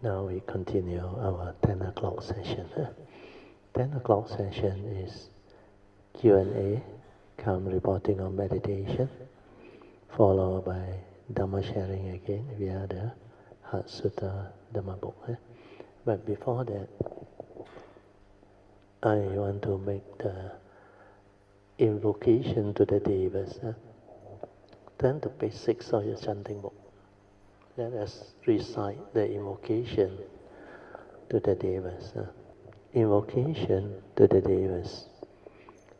Now we continue our 10 o'clock session. 10 o'clock session is Q&A, calm reporting on meditation, followed by Dhamma sharing again via the Heart Sutta Dhamma book. But before that, I want to make the invocation to the Devas. Turn the page 6 of your chanting book. Let us recite the invocation to the Devas. Invocation to the Devas.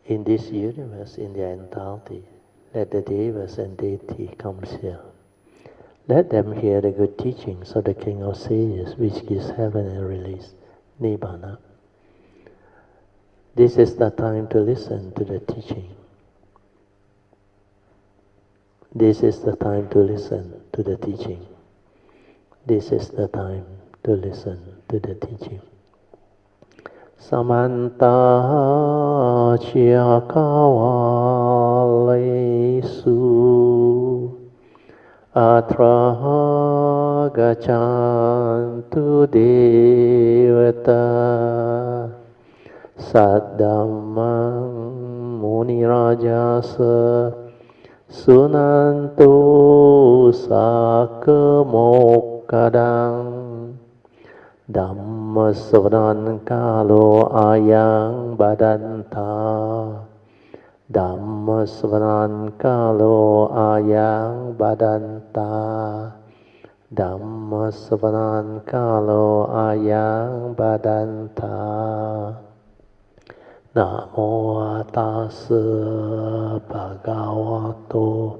In this universe, in their entirety, let the Devas and deity come here. Let them hear the good teachings of the King of Sages, which gives heaven and release, Nibbana. This is the time to listen to the teaching. This is the time to listen to the teaching. This is the time to listen to the teaching. Samanta Chakavalesu Atra Gachantu Devata Saddhammang Munirajasa Sunantu Sakemokadang Dhamma Savanan Kalo Ayang Badanta Dhamma Savanan Kalo Ayang Badanta Dhamma Savanan Kalo Ayang Badanta Namo Tassa Bhagavato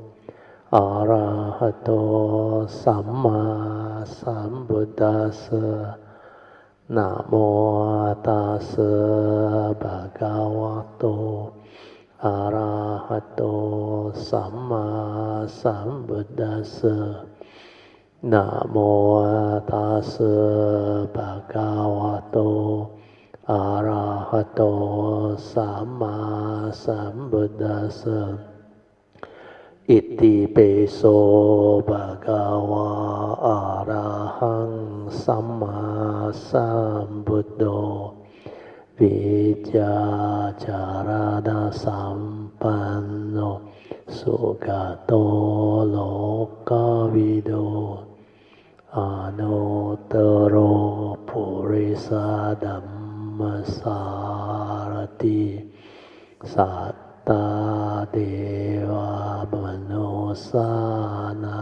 Arahato Samma Sambuddhassa Namo Tassa Bhagavato Arahato Samma Sambuddhassa Namo Tassa Bhagavato Arahato Samma Sambuddhassa Iti peso bhagava arahang samma sambuddho Vijja charana sampanno sugato lokavido Anuttaro purisa dhammasarati Satta deva manusana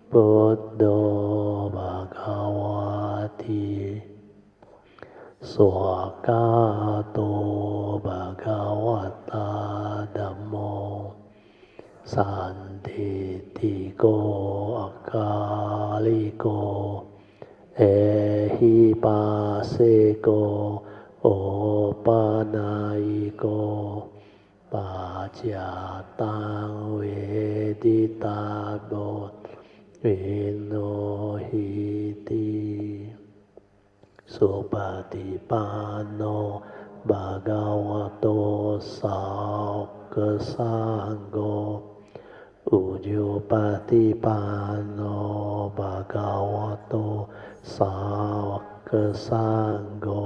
Buddho bhagavati Swakato bhagavata dhammo Santitiko akaliko Ehipaseko Opanaiko Pacatang Veditabo Vinohiti Supatipano Bhagavato Saukasangho Ujupatipano Bhagavato Saukasangho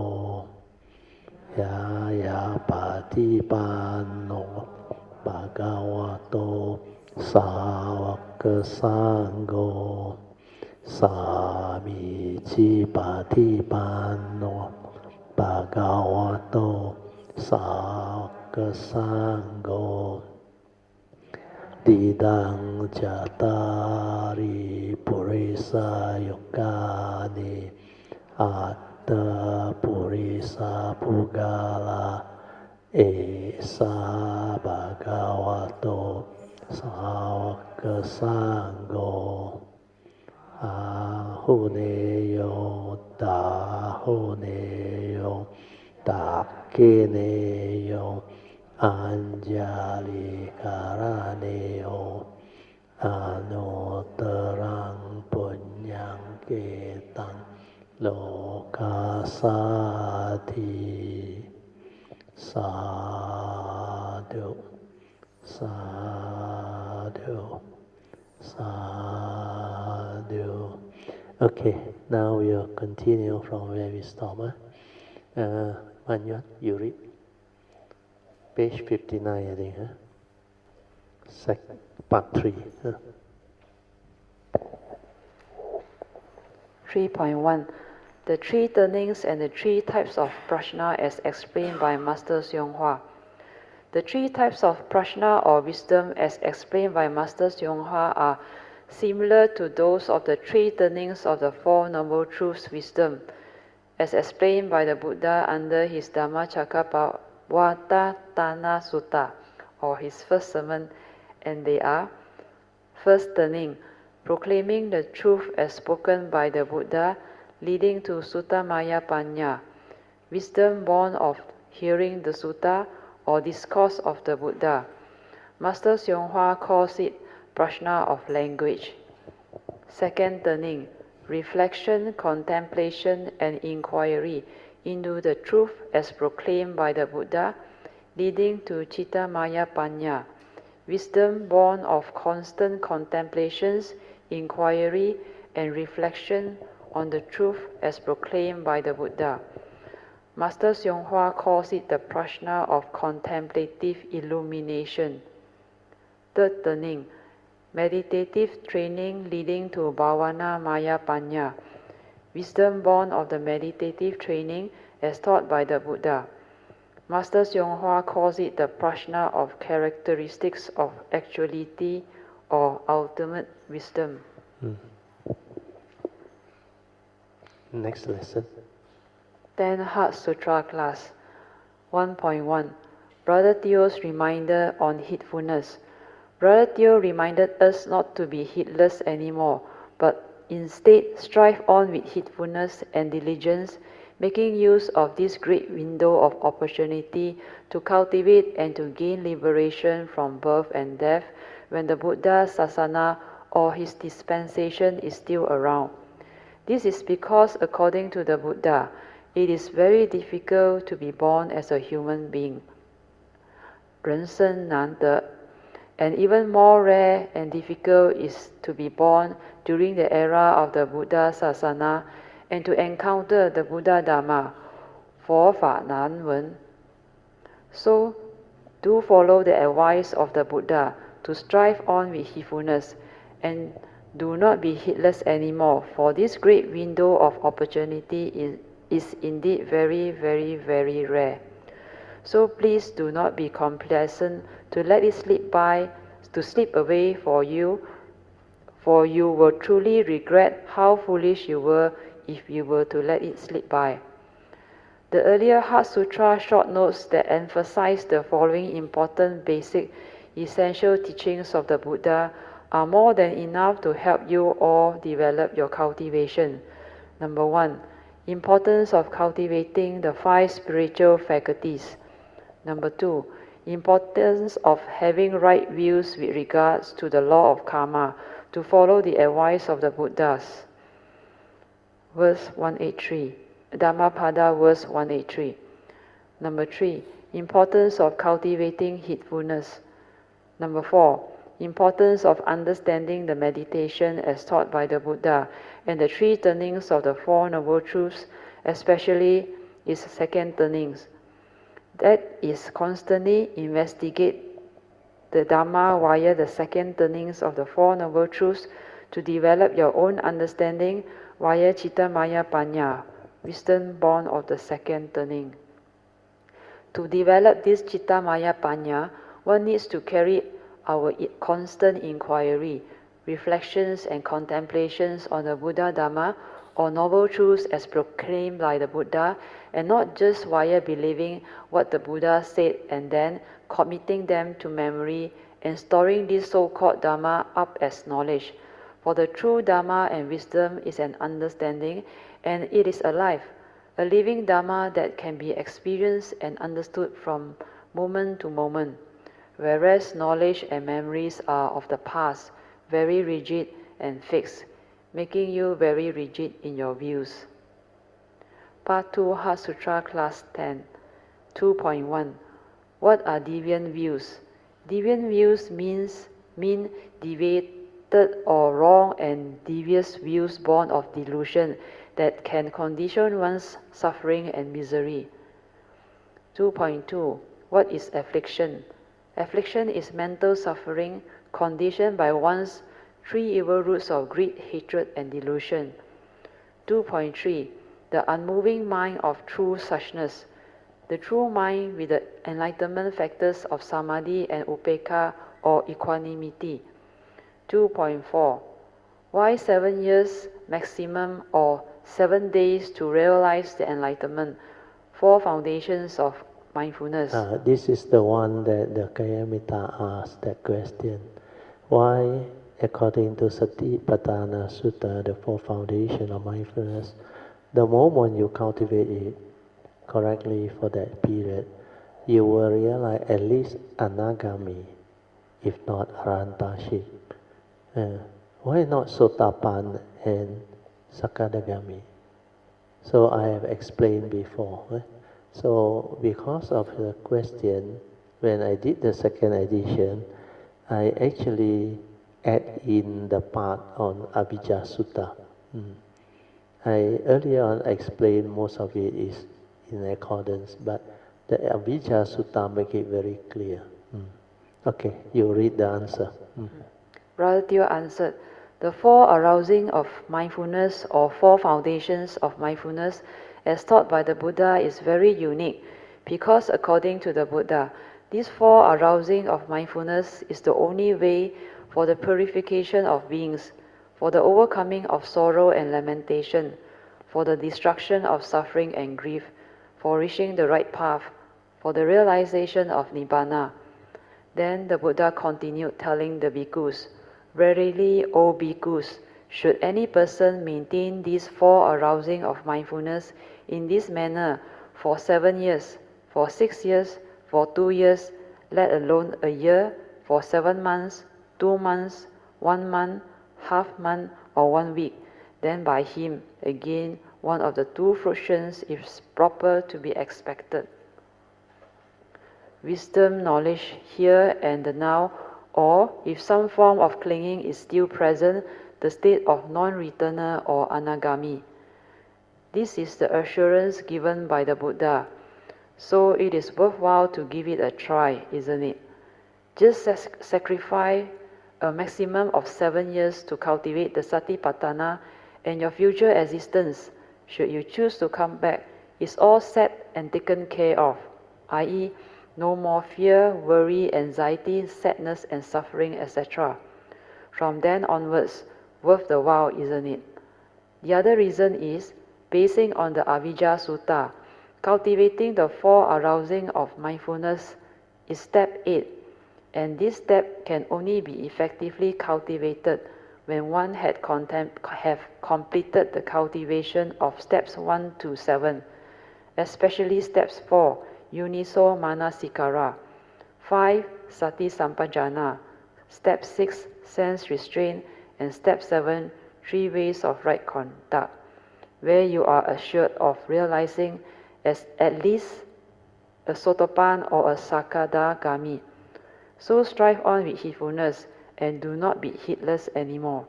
Yaya patipano bhagavato savakasangho Samici patipano bhagavato savakasangho Didang Chatari Purisa Yogani Atta Purisa Pugala Esa Bhagavato Savakasangho Ahuneyo Dahuneyo Dakineyo Anjali Karaneo Anuttarang Punyang Ketang Lokasati Sadhu Sadhu Sadhu Okay, now we'll continue from where we stop. Manyat, you read. Page 59, I think. Part 3. 3.1 The three turnings and the three types of prajna as explained by Master Seong Hwa. The three types of prajna or wisdom as explained by Master Seong Hwa are similar to those of the three turnings of the Four Noble Truths wisdom, as explained by the Buddha under his Dhammacakkappavattana Sutta, or his first sermon, and they are: first turning, proclaiming the truth as spoken by the Buddha, leading to Sutta Maya Panya, wisdom born of hearing the Sutta or discourse of the Buddha. Master Seong Hwa calls it prajna of language. Second turning, reflection, contemplation, and inquiry into the truth as proclaimed by the Buddha, leading to Citta Maya Panya, wisdom born of constant contemplations, inquiry, and reflection on the truth as proclaimed by the Buddha. Master Seong Hwa calls it the prajna of contemplative illumination. Third turning, meditative training leading to Bhavana Maya Panya, wisdom born of the meditative training as taught by the Buddha. Master Seong Hwa calls it the prajna of characteristics of actuality or ultimate wisdom. Next lesson. 10 Heart Sutra class 1.1 Brother Theo's reminder on heedfulness. Brother Theo reminded us not to be heedless anymore, but instead strive on with heedfulness and diligence, making use of this great window of opportunity to cultivate and to gain liberation from birth and death when the Buddha's sasana or his dispensation is still around. This is because, according to the Buddha, it is very difficult to be born as a human being. 人生难得. And even more rare and difficult is to be born during the era of the Buddha Sasana and to encounter the Buddha Dhamma, 佛法难闻. So, do follow the advice of the Buddha to strive on with heedfulness and do not be heedless anymore, for this great window of opportunity is indeed very, very, very rare. So please do not be complacent to let it slip away for you will truly regret how foolish you were if you were to let it slip by. The earlier Heart Sutra short notes that emphasize the following important basic essential teachings of the Buddha are more than enough to help you all develop your cultivation. Number 1, importance of cultivating the 5 spiritual faculties. Number 2, importance of having right views with regards to the law of karma, to follow the advice of the Buddhas. Verse 183, Dhammapada verse 183. Number 3, importance of cultivating heedfulness. Number 4, importance of understanding the meditation as taught by the Buddha and the 3 turnings of the Four Noble Truths, especially its second turnings. That is, constantly investigate the Dhamma via the second turnings of the Four Noble Truths to develop your own understanding via Citta Maya Panya, wisdom born of the second turning. To develop this Citta Maya Panya, one needs to carry our constant inquiry, reflections and contemplations on the Buddha Dhamma or noble truths as proclaimed by the Buddha, and not just via believing what the Buddha said and then committing them to memory and storing this so-called Dhamma up as knowledge. For the true Dhamma and wisdom is an understanding, and it is alive, a living Dhamma that can be experienced and understood from moment to moment, whereas knowledge and memories are of the past, very rigid and fixed, making you very rigid in your views. Part 2 Heart Sutra Class 10 2.1 What are deviant views? Deviant views mean or wrong and devious views born of delusion that can condition one's suffering and misery. 2.2. What is affliction? Affliction is mental suffering conditioned by one's three evil roots of greed, hatred, and delusion. 2.3. The unmoving mind of true suchness. The true mind with the enlightenment factors of samadhi and upekkha or equanimity. 2.4. Why 7 years maximum or 7 days to realize the enlightenment? Four foundations of mindfulness. This is the one that the Kayamita asked that question. Why, according to Satipatthana Sutta, the four foundations of mindfulness, the moment you cultivate it correctly for that period, you will realize at least anagami, if not arantaship. Why not sotapan and sakadagami? So I have explained before. So because of the question, when I did the second edition, I actually add in the part on Avijja Sutta. I earlier on explained most of it is in accordance, but the Avijja Sutta make it very clear. Okay, you read the answer. Brother Teo answered, the four arousing of mindfulness or four foundations of mindfulness as taught by the Buddha is very unique because according to the Buddha, these four arousing of mindfulness is the only way for the purification of beings, for the overcoming of sorrow and lamentation, for the destruction of suffering and grief, for reaching the right path, for the realization of Nibbana. Then the Buddha continued telling the bhikkhus, verily, O bhikkhus, should any person maintain these four arousing of mindfulness in this manner for 7 years, for 6 years, for 2 years, let alone a year, for 7 months, 2 months, 1 month, half month, or 1 week, then by him, again, one of the two fruitions is proper to be expected. Wisdom, knowledge, here and the now, or if some form of clinging is still present, the state of non-returner or anagami. This is the assurance given by the Buddha. So it is worthwhile to give it a try, isn't it? Just sacrifice a maximum of 7 years to cultivate the Satipatthana, and your future existence, should you choose to come back, is all set and taken care of, i.e., no more fear, worry, anxiety, sadness, and suffering, etc. From then onwards, worth the while, isn't it? The other reason is, basing on the Avijja Sutta, cultivating the four arousing of mindfulness is step 8, and this step can only be effectively cultivated when one have completed the cultivation of steps 1 to 7, especially steps 4, Yuniso Manasikara, 5, Sati Sampajana, step 6, sense restraint, and step 7, 3 ways of right conduct, where you are assured of realizing as at least a Sotapan or a Sakadagami. So strive on with heedfulness and do not be heedless anymore.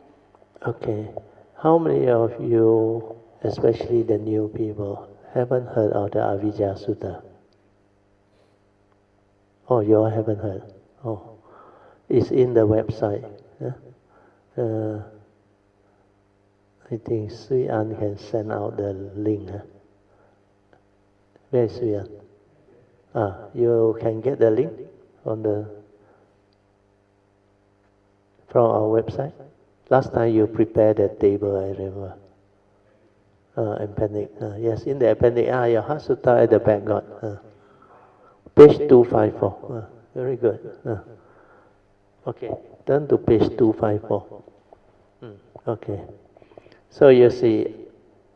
Okay, how many of you, especially the new people, haven't heard of the Avijja Sutta? Oh, you all haven't heard? Oh, it's in the website. I think Sui An can send out the link. Where is Sui An? You can get the link on from our website. Last time you prepared the table, I remember. Appendix. Yes, in the appendix. Your Heart Sutta at the back got. Page 254. Very good. Okay, turn to page 254. Okay. So you see,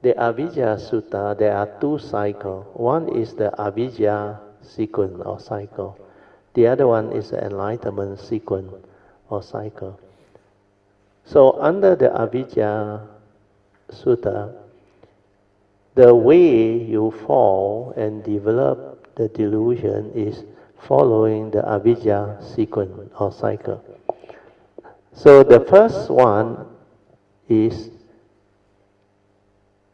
the Avijja Sutta, there are two cycles. One is the Avijja sequence or cycle. The other one is the enlightenment sequence or cycle. So under the Avijja Sutta, the way you fall and develop the delusion is following the Avijja sequence or cycle. So the first one is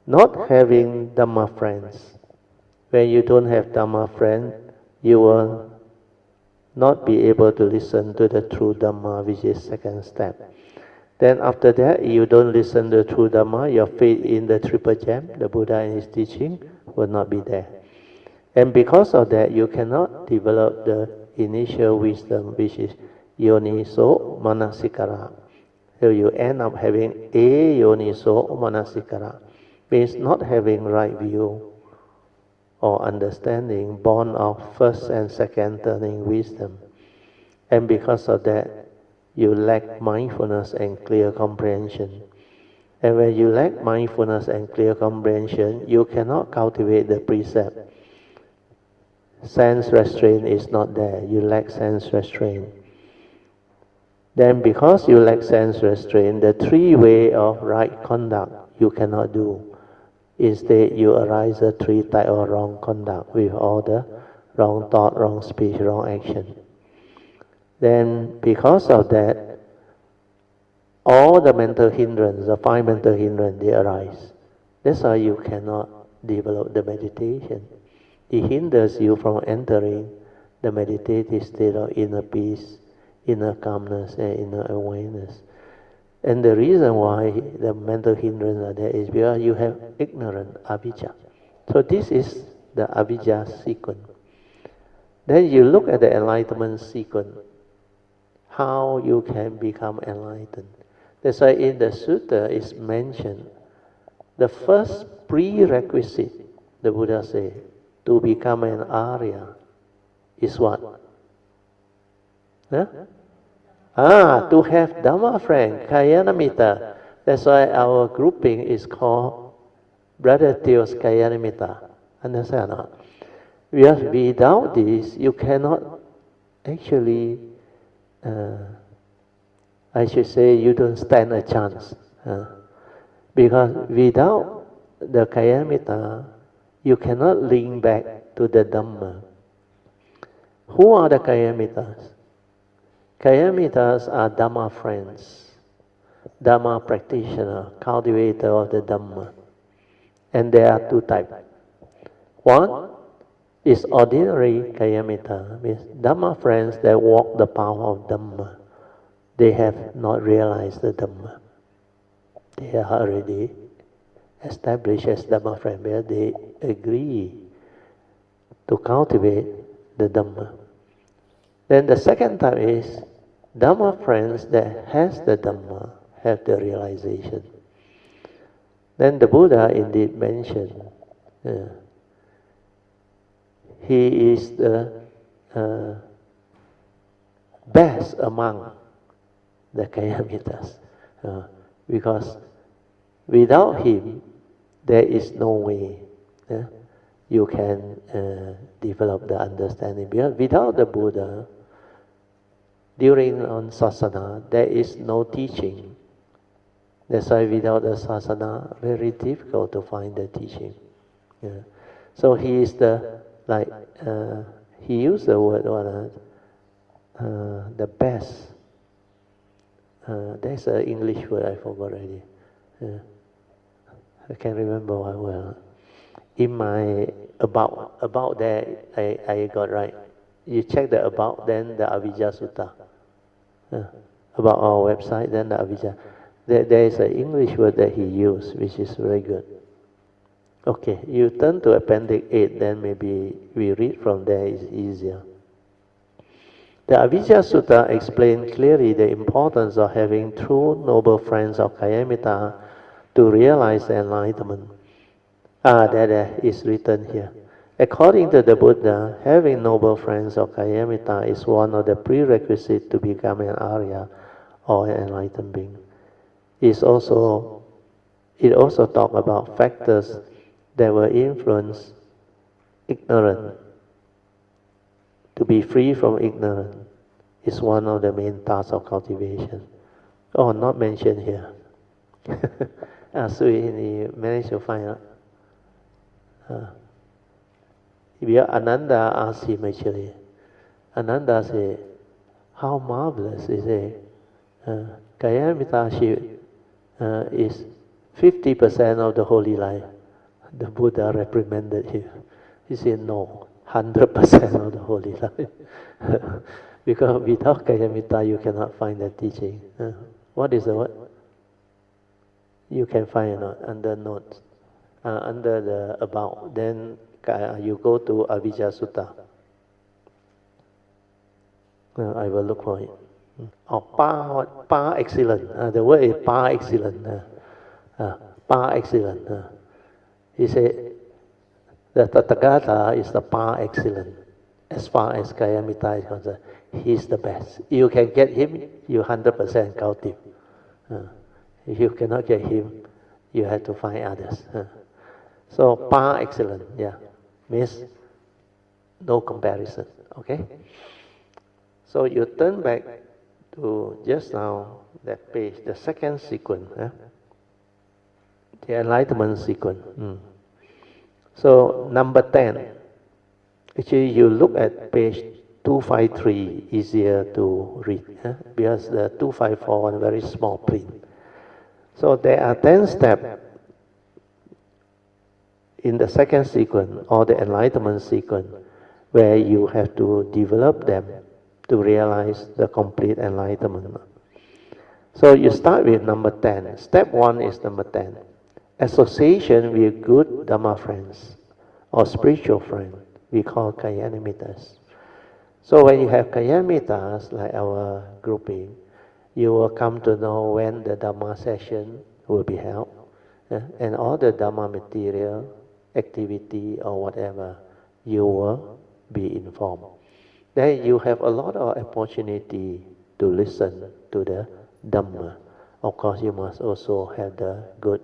not having Dhamma friends. When you don't have Dhamma friend, you will not be able to listen to the true Dhamma, which is second step. Then after that, you don't listen to the true Dhamma, your faith in the triple gem, the Buddha and his teaching, will not be there. And because of that, you cannot develop the initial wisdom, which is yoniso manasikara. So you end up having a yoniso manasikara, means not having right view or understanding born of first and second turning wisdom. And because of that, you lack mindfulness and clear comprehension. And when you lack mindfulness and clear comprehension, you cannot cultivate the precept. Sense restraint is not there. You lack sense restraint. Then because you lack sense restraint, the three way of right conduct you cannot do. Instead, you arise a three type of wrong conduct with all the wrong thought, wrong speech, wrong action. Then because of that, all the mental hindrance, the 5 mental hindrance, they arise. That's why you cannot develop the meditation. It hinders you from entering the meditative state of inner peace, inner calmness, and inner awareness. And the reason why the mental hindrance are there is because you have ignorant avijja. So this is the avijja sequence. Then you look at the enlightenment sequence, how you can become enlightened. That's why in the Sutta is mentioned, the first prerequisite, the Buddha said, to become an Arya is what? Huh? To have Dhamma friend, Kayanamitta. That's why our grouping is called Brother Theo's Kayanamitta. Understand or not? Because without this, you cannot actually, I should say, you don't stand a chance. Because without the Kayanamitta, you cannot link back to the Dhamma. Who are the Kayamittas? Kayamittas are Dhamma friends, Dhamma practitioner, cultivator of the Dhamma. And there are two types. One is ordinary Kayamitta, means Dhamma friends that walk the path of Dhamma. They have not realized the Dhamma. They are already established as Dhamma friends, where they agree to cultivate the Dhamma. Then the second type is Dhamma friends that has the Dhamma, have the realization. Then the Buddha indeed mentioned, he is the best among the Kayamittas, because without him, there is no way you can develop the understanding. Because without the Buddha, during on sasana, there is no teaching. That's why without the sasana, very difficult to find the teaching. So he is the, he used the word, the best. There's an English word, I forgot already. I can't remember what word. In my about there, I got right. You check the about, then the Avijja Sutta. About our website, then the Avijja. There is an English word that he used, which is very good. Okay, you turn to Appendix 8, then maybe we read from there, it's easier. The Avijja Sutta explains clearly the importance of having true noble friends of Kayamitta to realize the enlightenment. That is written here. According to the Buddha, having noble friends of Kayamitta is one of the prerequisites to become an Arya or an enlightened being. It also talks about factors that will influence ignorance. To be free from ignorance is one of the main tasks of cultivation. Oh, not mentioned here. So you managed to find out. Ananda asked him actually. Ananda said, how marvelous is it? Kayamita is 50% of the holy life. The Buddha reprimanded him. He said, no, 100% of the holy life. Because without Kayamita, you cannot find the teaching. What is the word? You can find it under notes, under the about. Then you go to Avijja Sutta. I will look for it. Or par excellent. The word is par excellent. Par excellent. He said, the Tathagata is the par excellent. As far as Kayamita is concerned, he's the best. You can get him, you 100% cautive. If you cannot get him, you have to find others. So par excellent, means no comparison. Okay. So you turn back to just now that page, the second sequence, the enlightenment sequence. So number 10. Actually, you look at page 253, easier to read, because the 254 one very small print. So there are 10 steps in the second sequence, or the enlightenment sequence, where you have to develop them to realize the complete enlightenment. So you start with number 10. Step 1 is number 10. Association with good Dhamma friends, or spiritual friends, we call Kalyanamittas. So when you have Kalyanamittas, like our grouping, you will come to know when the Dhamma session will be held, and all the Dhamma material, activity or whatever, you will be informed. Then you have a lot of opportunity to listen to the Dhamma. Of course, you must also have the good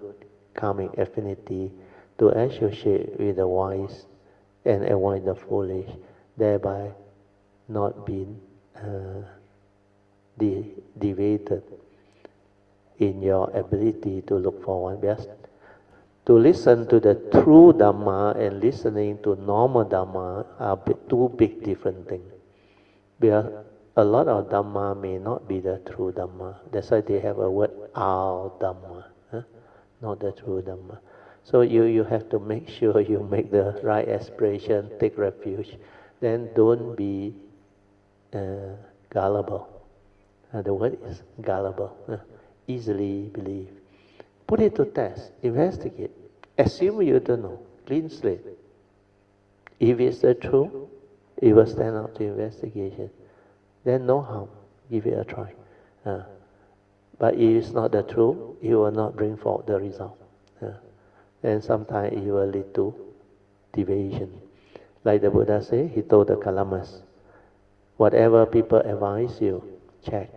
karmic affinity to associate with the wise and avoid the foolish, thereby not being deviated in your ability to look forward. Yes? To listen to the true Dhamma and listening to normal Dhamma are two big different things. Because a lot of Dhamma may not be the true Dhamma. That's why they have a word, our Dhamma, not the true Dhamma. So you have to make sure you make the right aspiration, take refuge. Then don't be gullible. The word is gullible, easily believe. Put it to test, investigate. Assume you don't know, clean slate. If it's the truth, it will stand up to investigation. Then no harm, give it a try. But if it's not the truth, it will not bring forth the result. And sometimes it will lead to deviation. Like the Buddha said, he told the Kalamas, whatever people advise you, check.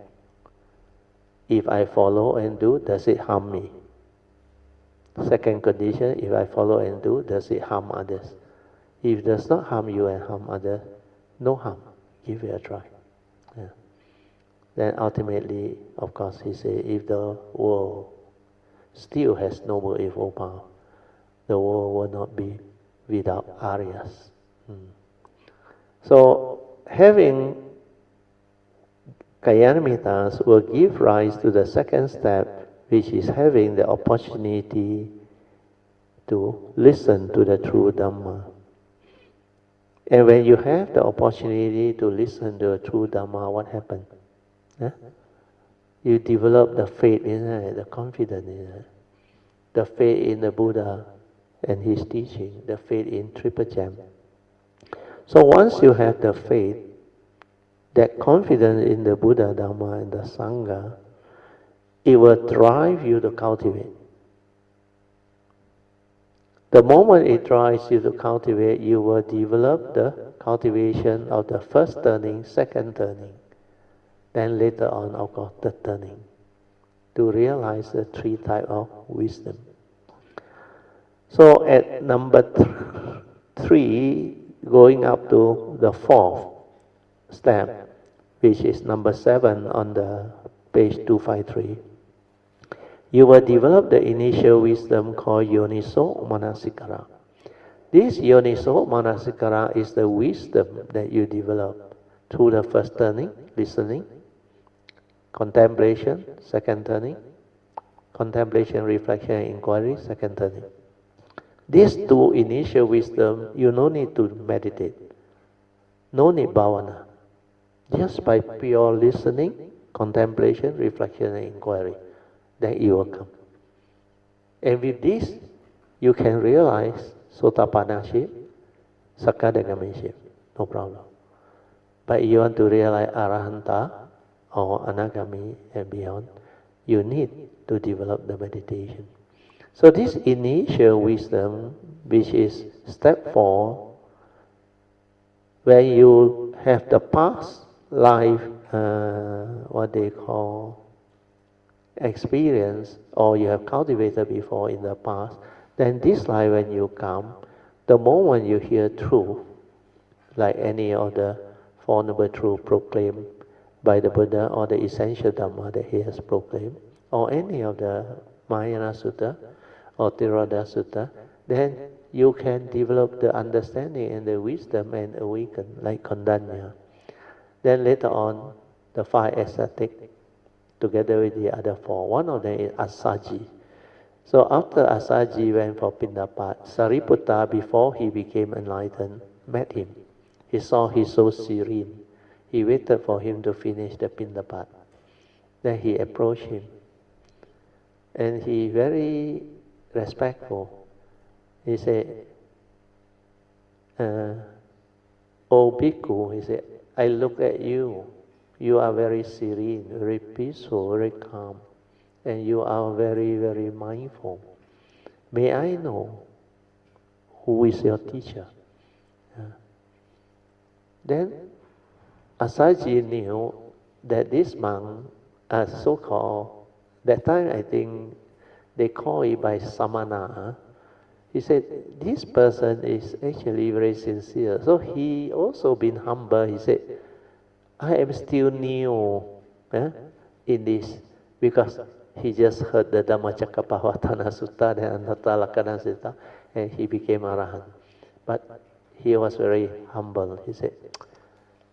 If I follow and do, does it harm me? Second condition, if I follow and do, does it harm others? If it does not harm you and harm others, no harm. Give it a try. Then ultimately, of course, he said, if the world still has noble evil power, the world will not be without Aryas. So, having Kalyanamittas will give rise to the second step, which is having the opportunity to listen to the true Dhamma. And when you have the opportunity to listen to the true Dhamma, what happens? You develop the faith in it, the confidence in it, the faith in the Buddha and his teaching, the faith in Triple Gem. So once you have the faith, that confidence in the Buddha, Dhamma and the Sangha, it will drive you to cultivate. The moment it drives you to cultivate, you will develop the cultivation of the first turning, second turning, then later on, of course, the turning, to realize the three types of wisdom. So at number 3, going up to the 4th step, which is number 7 on the page 253, you will develop the initial wisdom called Yoniso Manasikara. This Yoniso Manasikara is the wisdom that you develop through the first turning, listening, Contemplation, second turning. Contemplation, reflection, and inquiry, second turning. These two initial wisdom, you no need to meditate. No need bhavana. Just by pure listening, contemplation, reflection, and inquiry, then you will come. And with this, you can realize Sotapanaship, Sakadagamiship, no problem. But you want to realize Arahanta or Anagami and beyond, you need to develop the meditation. So this initial wisdom, which is step 4, where you have the past life, what they call experience, or you have cultivated before in the past, then this life when you come, the moment you hear truth, like any of the Four Noble Truths proclaimed by the Buddha, or the essential Dhamma that he has proclaimed, or any of the Mahayana Sutta or Theravada Sutta, then you can develop the understanding and the wisdom and awaken, like Kondanya. Then later on, the 5 ascetic, together with the other 4. One of them is Asaji. So after Asaji went for Pindapat, Sariputta, before he became enlightened, met him. He saw he's so serene. He waited for him to finish the Pindapat. Then he approached him. And he very respectful. He said, O Bhikkhu, he said, I look at you. You are very serene, very peaceful, very calm. And you are very, very mindful. May I know who is your teacher? Then Asaji knew that this monk, so-called, that time I think they call it by Samana. He said, this person is actually very sincere. So he also been humble. He said, I am still new in this, because he just heard the Dhammacakkappavattana Sutta and Anatta Sutta, and he became Arahant. But he was very humble. He said,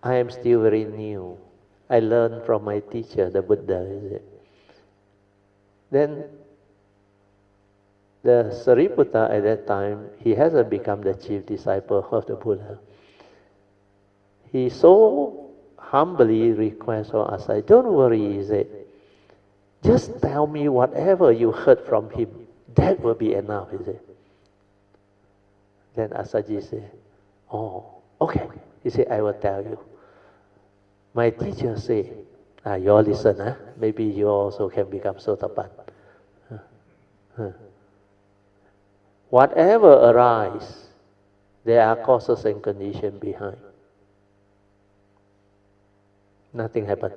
I am still very new. I learned from my teacher, the Buddha. He said. Then the Sariputta at that time, he hasn't become the chief disciple of the Buddha. He so humbly requests for Asaji, don't worry, he said, just tell me whatever you heard from him. That will be enough, he said. Then Asaji said, oh, okay. He said, I will tell you. My teacher said, you all listen, maybe you also can become Sotapan. Whatever arises, there are causes and conditions behind. Nothing happened.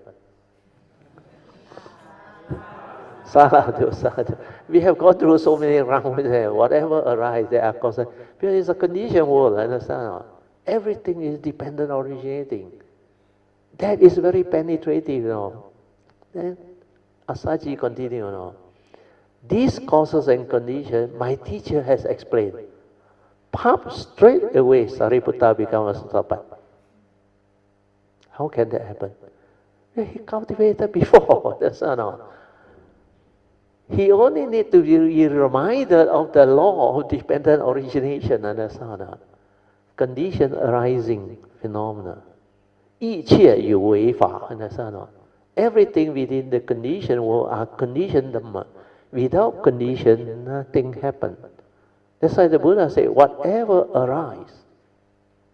Sadhu, sadhu. We have gone through so many rounds there. Whatever arises, there are causes. Because it's a conditioned world, understand? Everything is dependent originating. That is very penetrating, Then Asaji continued, These causes and conditions, my teacher has explained. Pop, straight away, Sariputta becomes a Sotapan. How can that happen? He cultivated before, that's not. He only needs to be reminded of the law of dependent origination, understand? Condition arising phenomena. 一切有为法, understand? Everything within the conditioned world are conditioned Dhamma. Without condition, nothing happens. That's why the Buddha said, whatever arises,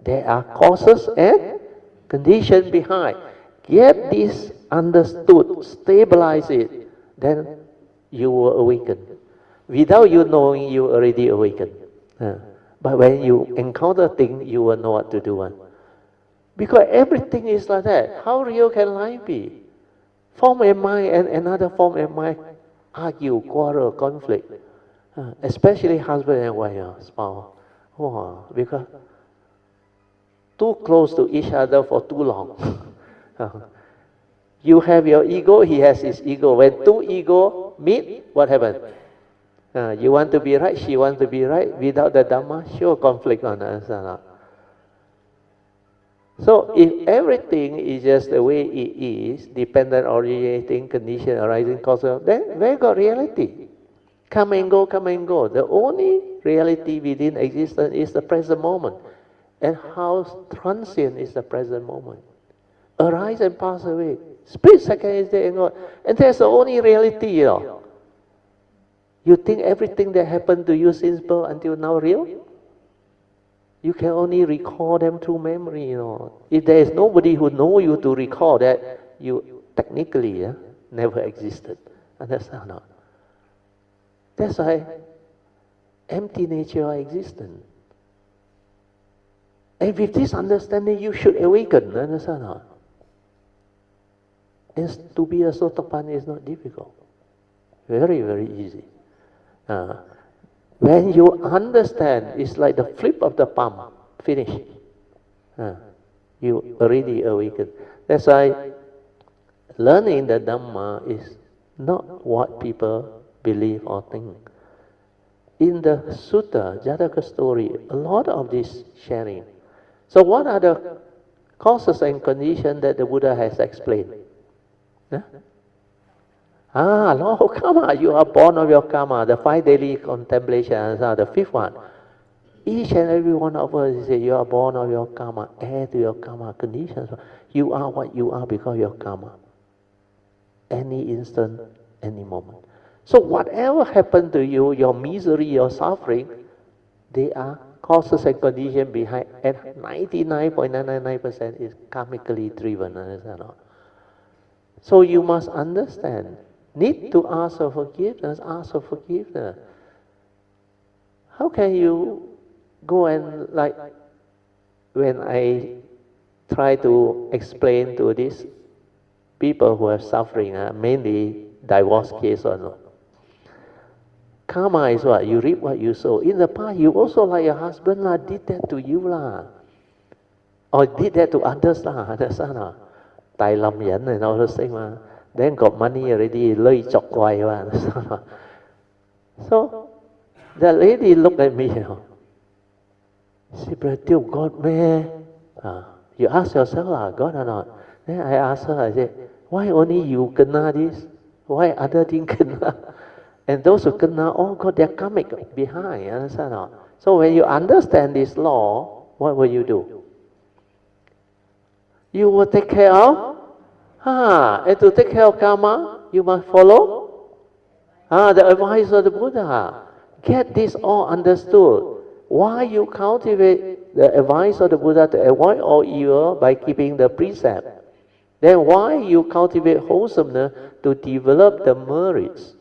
there are causes and conditions behind. Get this understood, stabilize it, then you will awaken. Without you knowing, you already awaken. But when you encounter things, you will know what to do. Because everything is like that. How real can life be? Form and mind and another form and mind argue, quarrel, conflict. Especially husband and wife, spouse. Because too close to each other for too long. You have your ego, he has his ego. When two ego meet, what happens? You want to be right, she wants to be right. Without the Dhamma, sure conflict on us. So if everything is just the way it is, dependent, originating, condition, arising, cause, then where got reality? Come and go, come and go. The only reality within existence is the present moment. And how transient is the present moment. Arise and pass away. Split second is there and gone. And that's the only reality, you know. You think everything that happened to you since birth until now real? You can only recall them through memory, you know. If there is nobody who know you to recall that, you technically never existed. Understand or not? That's why empty nature are existent. And with this understanding, you should awaken. Understand or not? And to be a Sotapanna is not difficult. Very, very easy. When you understand, it's like the flip of the palm. Finish. You already awaken. That's why learning the Dhamma is not what people believe or think. In the Sutta, Jataka story, a lot of this sharing. So what are the causes and conditions that the Buddha has explained? Law of karma, you are born of your karma. The 5 daily contemplations are the 5th one. Each and every one of us say you are born of your karma, heir to your karma conditions. You are what you are because of your karma. Any instant, any moment. So whatever happened to you, your misery, your suffering, they are causes and conditions behind, and 99.999% is karmically driven. Understand or not? So you must understand. Need to ask for forgiveness, ask for forgiveness. How can you go and, like, when I try to explain to these people who are suffering, mainly divorce case or no. Karma is what? You reap what you sow. In the past, you also, like your husband, did that to you, or did that to others, understand or? Tài lầm dẫn and all those things, then got money already, lây chọc hoài. So the lady looked at me, she said, "Dear God, man, you ask yourself, God or not?" Then I asked her, I said, "Why only you kena this? Why other didn't kena?" And those who kena all got their karmic behind, understand or not? So when you understand this law, what will you do? You will take care of, and to take care of karma, you must follow the advice of the Buddha. Get this all understood. Why you cultivate the advice of the Buddha to avoid all evil by keeping the precept? Then why you cultivate wholesomeness to develop the merits,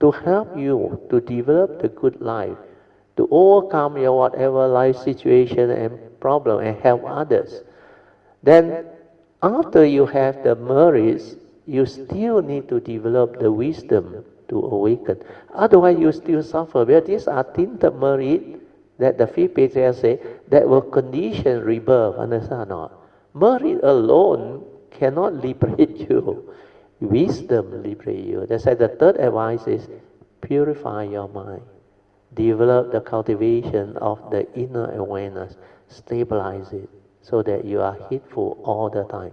to help you to develop the good life, to overcome your whatever life situation and problem and help others. Then after you have the merits, you still need to develop the wisdom to awaken. Otherwise you still suffer. Well, these are tinted merit that the 5th patriarch say that will condition rebirth. Understand or not? Merit alone cannot liberate you. Wisdom liberate you. That's why the 3rd advice is purify your mind. Develop the cultivation of the inner awareness. Stabilize it so that you are heedful all the time.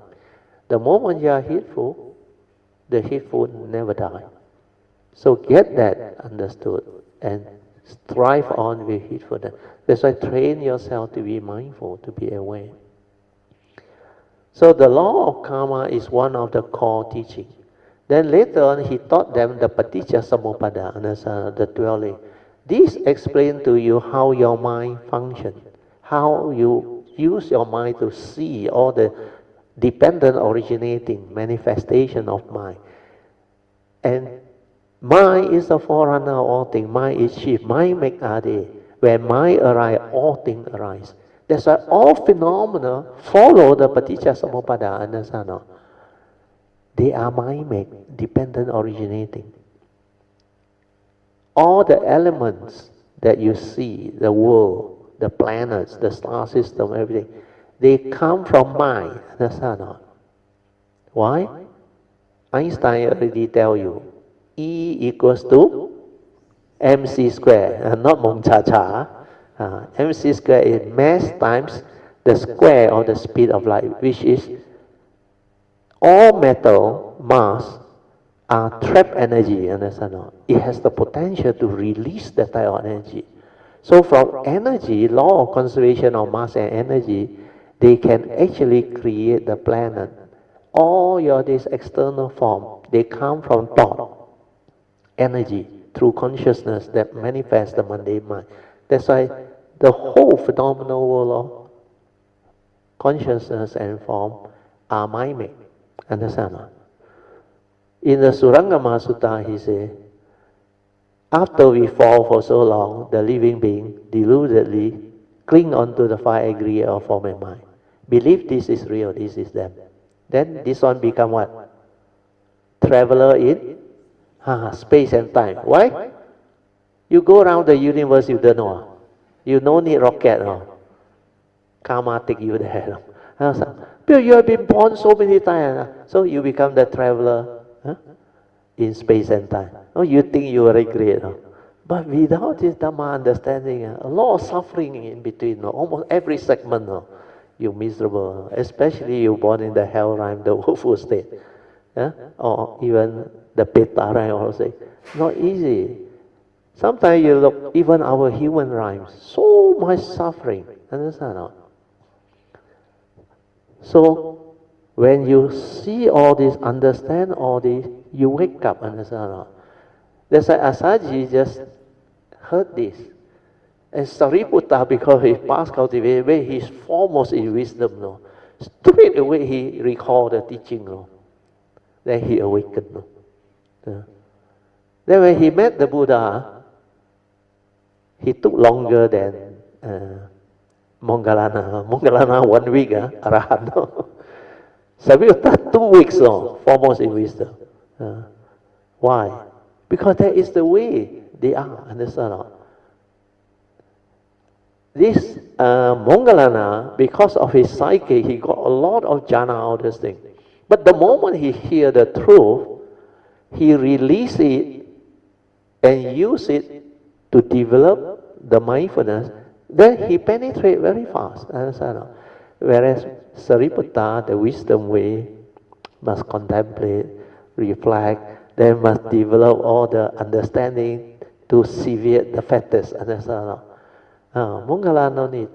The moment you are heedful, the heedful never die. So get that understood and strive on with heedfulness. That's why train yourself to be mindful, to be aware. So the law of karma is one of the core teachings. Then later on, he taught them the paticca samuppada, the dwelling. This explains to you how your mind functions, how you use your mind to see all the dependent originating manifestation of mind. And mind is the forerunner of all things. Mind is chief. Mind make ade. When mind arise, all things arise. That's why all phenomena follow the paticca samuppada, understand? They are mind-made, dependent originating. All the elements that you see, the world, the planets, the star system, everything, they come from mind. Understand or not? Why? Einstein already tell you, E equals to mc squared, not mong cha cha. Mc squared is mass times the square or the speed of light, which is all metal, mass, are trapped energy, understand or not? It has the potential to release that type of energy. So from energy, law of conservation of mass and energy, they can actually create the planet. All your this external form, they come from thought, energy, through consciousness that manifests the mundane mind. That's why the whole phenomenal world of consciousness and form are mind-made. Understand? Or not? In the Surangama Sutta, he says, after we fall for so long, the living being deludedly cling onto the five aggregate of form and mind. Believe this is real, this is them. Then this one become what? Traveler in space and time. Why? You go around the universe, you don't know. You no need rocket. Karma take you there. But you have been born so many times. So you become the traveler in space and time. Oh, you think you are great. But without this Dhamma understanding, a lot of suffering in between. Almost every segment, you're miserable. Especially you're born in the hell realm, the woeful state. Or even the Peta realm also. Not easy. Sometimes you look, even our human rhymes, so much suffering. Understand or not? So, when you see all this, understand all this, you wake up, understand or not? That's why Asaji just heard this. And Sariputta, because he passed cultivation, he's foremost in wisdom, straight away he recalled the teaching, Then he awakened, Then when he met the Buddha, he took longer than Mongalana. Mongalana 1 week, Arahant. Sariputta 2 weeks, foremost in wisdom. Why? Because that is the way they are, understand or not? This Mongalana, because of his psyche, he got a lot of jhana, all these things. But the moment he hear the truth, he release it and use it to develop the mindfulness, then he penetrate very fast, understand or not? Whereas Sariputta, the wisdom way, must contemplate, reflect, then must develop all the understanding to sever the fetters, understand or not? Mongala no need.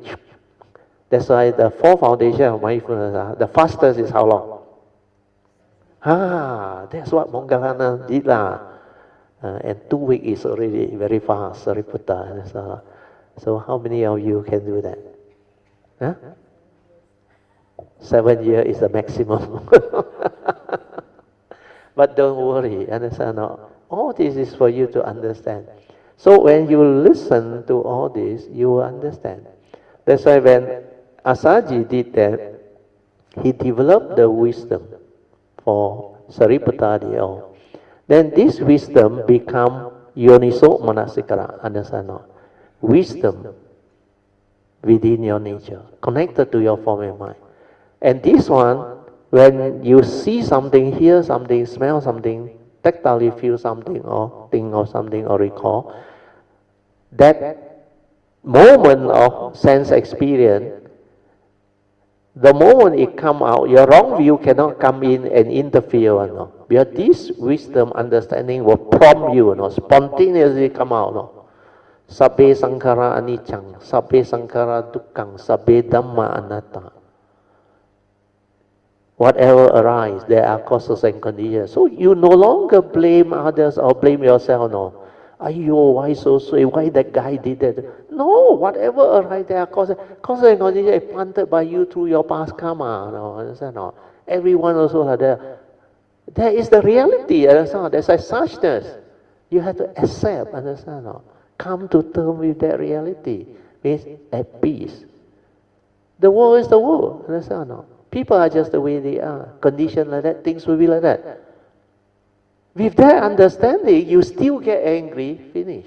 That's why the 4 foundation of mindfulness, the fastest is how long? That's what Mongalana did and 2 weeks is already very fast, Sariputta. So how many of you can do that? 7 years is the maximum. But don't worry, understand? All this is for you to understand. So when you listen to all this, you will understand. That's why when Asaji did that, he developed the wisdom for Sariputta. Then this wisdom become Yoniso Manasikara, understand? Wisdom within your nature, connected to your form and mind. And this one, when you see something, hear something, smell something, tactily feel something, or think of something, or recall, that moment of sense experience, the moment it come out, your wrong view cannot come in and interfere. Because this wisdom, understanding will prompt you, spontaneously come out. Sabbe sankhara anicang, sabbe sankhara dukkang, sabbe dhamma anatta. Whatever arises, there are causes and conditions. So you no longer blame others or blame yourself, Ayo, why so sweet? Why that guy did that? No, whatever arises, there are causes and conditions planted by you through your past karma. Understand? Everyone also like that. That is the reality, understand? There's a suchness. You have to accept, understand? Come to terms with that reality, means at peace. The world is the world, understand? People are just the way they are. Conditions like that, things will be like that. With that understanding, you still get angry, finish.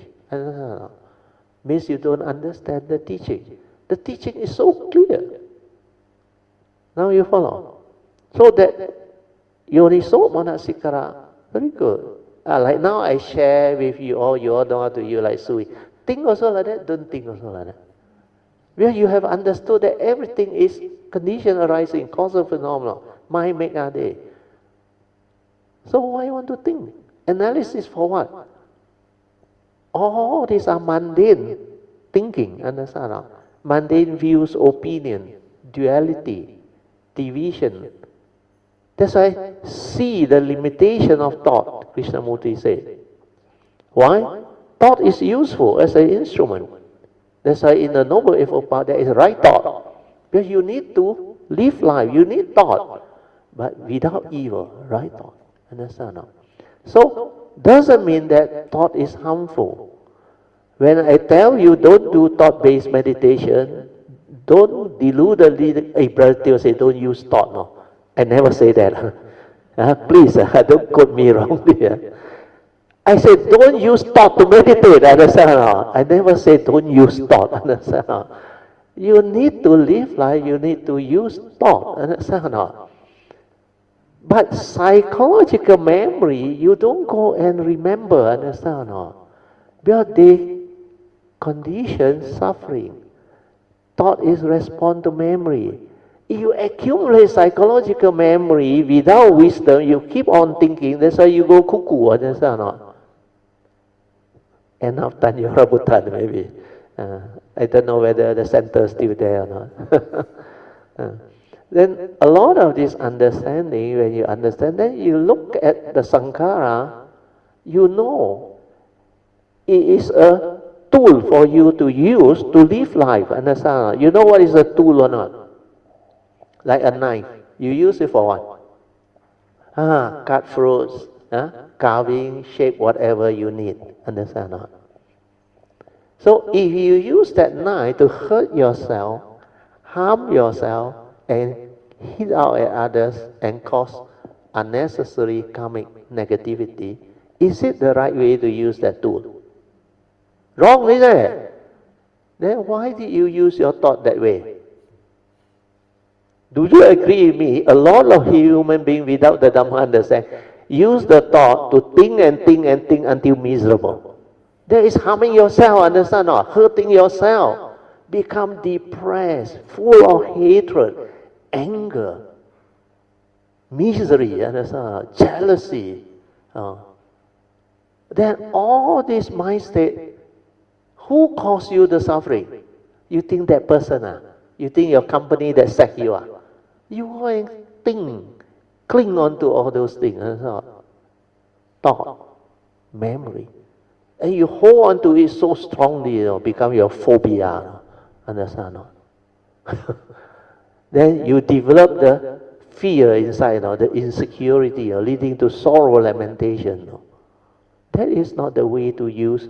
Means you don't understand the teaching. The teaching is so clear. Now you follow. So that Yoniso Manasikara, very good. Like now I share with you all, you all know how to you like Sui. Think also like that, don't think also like that. Where you have understood that everything is condition arising, causal phenomena, mind make are they. So why you want to think? Analysis for what? All these are mundane thinking, understand? Mundane views, opinion, duality, division. That's why see the limitation of thought, Krishnamurti said. Why? Thought is useful as an instrument. That's why in the Noble Eightfold Path there is right thought. Because you need to live life, you need thought. But without evil, right thought. Understand? So, doesn't mean that thought is harmful. When I tell you don't do thought-based meditation, don't deludedly, hey, Brother Teo say don't use thought, no. I never say that. Please, don't quote me wrongly. I said don't use thought to meditate, understand? I never say don't use thought, understand? You need to live life, you need to use thought, understand? But psychological memory, you don't go and remember, understand? Because they condition suffering. Thought is respond to memory. If you accumulate psychological memory without wisdom, you keep on thinking, that's why you go cuckoo, understand? End of Tanjora Bhutan, maybe. I don't know whether the center is still there or not. Then a lot of this understanding, when you understand, then you look at the sankhara, you know it is a tool for you to use to live life, understand? You know what is a tool or not? Like a knife. You use it for what? Cut fruits, carving, shape, whatever you need, understand or not? So if you use that knife to hurt yourself, harm yourself, and hit out at others and cause unnecessary karmic negativity, is it the right way to use that tool? Wrong, isn't it? Then why did you use your thought that way? Do you agree with me? A lot of human beings without the Dhamma understand use the thought to think and think and think until miserable. That is harming yourself, understand or not? Hurting yourself. Become depressed, full of hatred, anger, misery, understand? Jealousy. Then all this mind state, who caused you the suffering? You think that person? You think your company that sacked you? You go and think, cling on to all those things. Thought, memory. And you hold on to it so strongly, become your phobia. Understand? Then you develop the fear inside, the insecurity, leading to sorrow, lamentation. That is not the way to use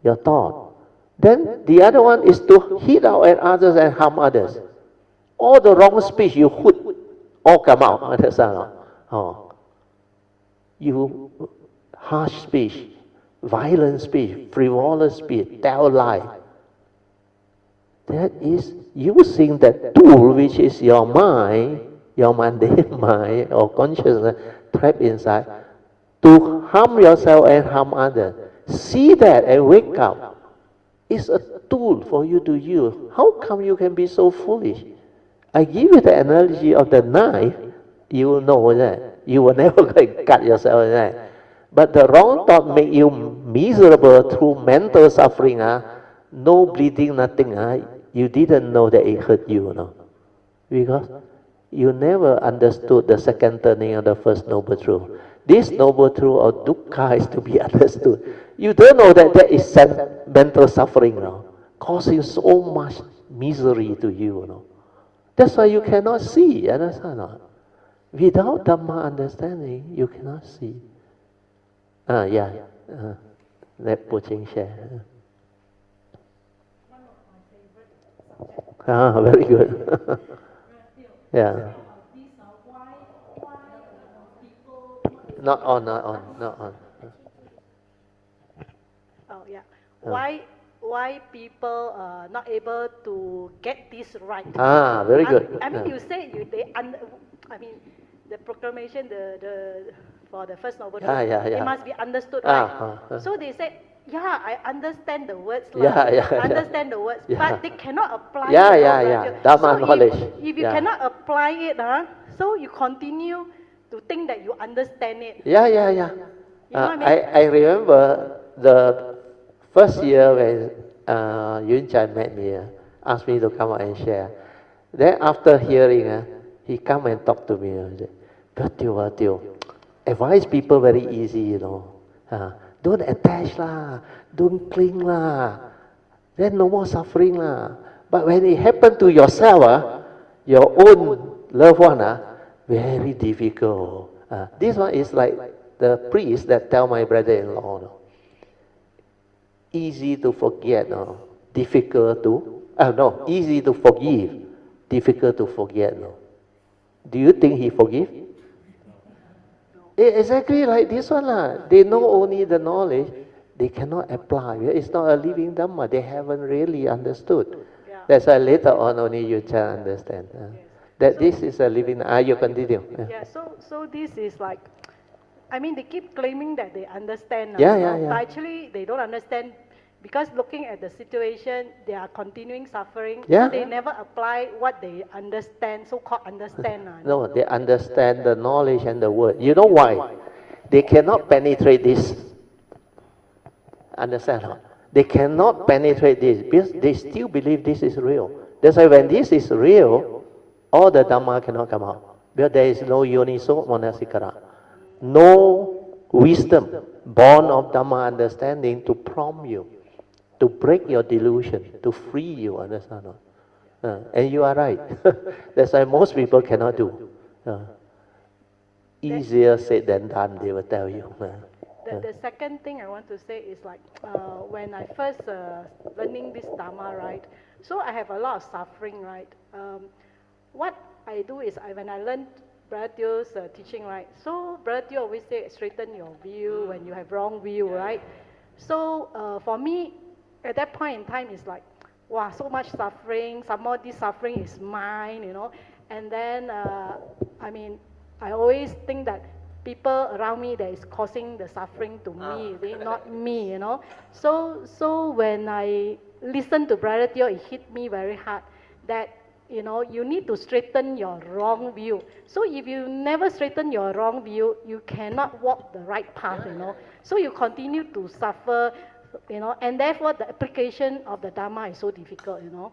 your thought. Then the other one is to hit out at others and harm others. All the wrong speech you hoot, all come out. Understand? You harsh speech, violent speech, frivolous speech, tell lie. That is using that tool which is your mind, your mundane mind or consciousness trapped inside to harm yourself and harm others. See that and wake up. It's a tool for you to use. How come you can be so foolish? I give you the analogy of the knife, you will know that. You will never cut yourself with that. But the wrong thought make you miserable through mental suffering. No bleeding, nothing. You didn't know that it hurt you. Because you never understood the second turning of the first noble truth. This noble truth of dukkha is to be understood. You don't know that that is mental suffering causing so much misery to you. That's why you cannot see, understand? Without Dhamma understanding, you cannot see. Let Poh Cheng share. Very good. Yeah. Not on. Oh yeah. Why people not able to get this right? Very good. I mean, you say the proclamation, the for the first noble truth, it must be understood right. So they say yeah, I understand the words, understand the words, Yeah. but they cannot apply Yeah, it. yeah, Brother yeah. Teo. Dharma So knowledge. if you Yeah. cannot apply it, so you continue to think that you understand it. Yeah, yeah, yeah. You know what I mean? I remember the first year when Yun Chan met me, asked me to come out and share. Then after hearing, he come and talk to me. He said, Teo, advise people very easy, you know. Don't attach lah, don't cling lah. Then no more suffering lah. But when it happen to yourself, your own loved one, very difficult. This one is like the priest that tell my brother-in-law, no? Easy to forget, no? Difficult to, no, easy to forgive, difficult to forget, no? Do you think he forgive? Exactly like this one, lah. They know only the knowledge, they cannot apply. It's not a living Dhamma. They haven't really understood. Yeah. That's why later on only you can understand. That so, this is a living. You continue. Yeah. So this is like, I mean, they keep claiming that they understand. Yeah. But actually, they don't understand because looking at the situation, they are continuing suffering. Yeah. So they never apply what they understand, so-called understand. No, they understand the knowledge and the word. You know why? They cannot penetrate this. Understand? Huh? They cannot penetrate this because they still believe this is real. That's why when this is real, all the Dhamma cannot come out. Because there is no yoniso manasikara. No wisdom born of Dhamma understanding to prompt you, to break your delusion, to free you. Understand? And you are right. That's why most people cannot do. Easier said than done, they will tell you. The second thing I want to say is like when I first learning this Dhamma, right? So I have a lot of suffering, right? What I do is when I learn Brother Teo's teaching, right? So Brother Teo always say straighten your view when you have wrong view, right? So for me, at that point in time, it's like, wow, so much suffering. Some more this suffering is mine, you know. And then I mean, I always think that people around me that is causing the suffering to me, not me, you know. So when I listen to Brother Teo, it hit me very hard that, you know, you need to straighten your wrong view. So if you never straighten your wrong view, you cannot walk the right path, you know. So you continue to suffer, you know, and therefore the application of the Dhamma is so difficult, you know.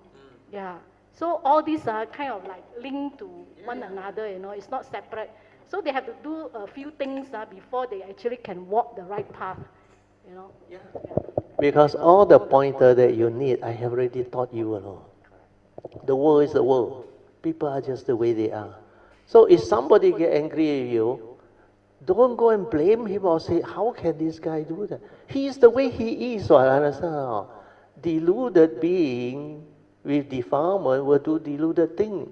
Yeah. So all these are kind of like linked to one another, you know. It's not separate. So they have to do a few things before they actually can walk the right path, you know. Yeah. Because all the pointer that you need, I have already taught you, you know. The world is the world. People are just the way they are. So if somebody get angry at you, don't go and blame him or say, how can this guy do that? He is the way he is, so I understand. Deluded being with defilement will do deluded thing.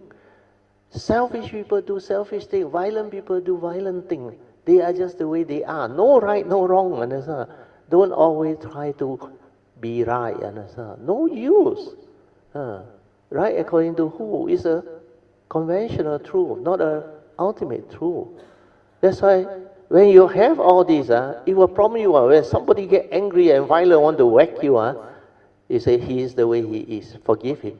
Selfish people do selfish thing. Violent people do violent thing. They are just the way they are. No right, no wrong, understand? Don't always try to be right, understand? No use. Right according to who is a conventional truth, not a ultimate truth. That's why when you have all these, it will prompt you. When somebody get angry and violent, want to whack you, you say he is the way he is. Forgive him.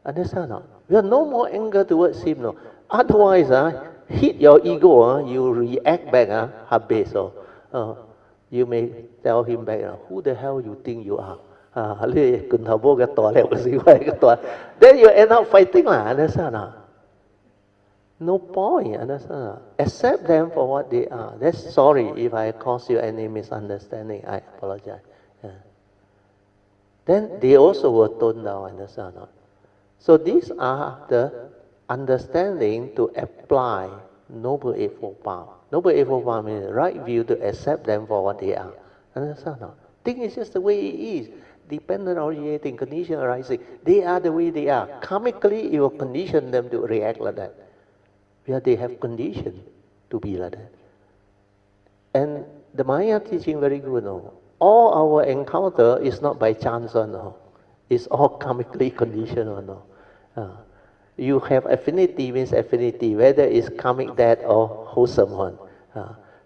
Understand? No? You have no more anger towards him. No. Otherwise, hit your ego, you react back. Habis. You may tell him back, who the hell you think you are? Then you end up fighting. Understand? No point. Understand? Accept them for what they are. That's sorry if I caused you any misunderstanding. I apologize. Then they also will tone down. Understand? So these are the understanding to apply Noble Eightfold Path. Noble Eightfold Path means right view to accept them for what they are. Understand? Thing is just the way it is. Dependent originating, condition arising. They are the way they are. Karmically, you will condition them to react like that. Because they have condition to be like that. And the Maya teaching very good. No? All our encounter is not by chance. No? It's all karmically conditioned. No? You have affinity means affinity, whether it's karmic that or wholesome one.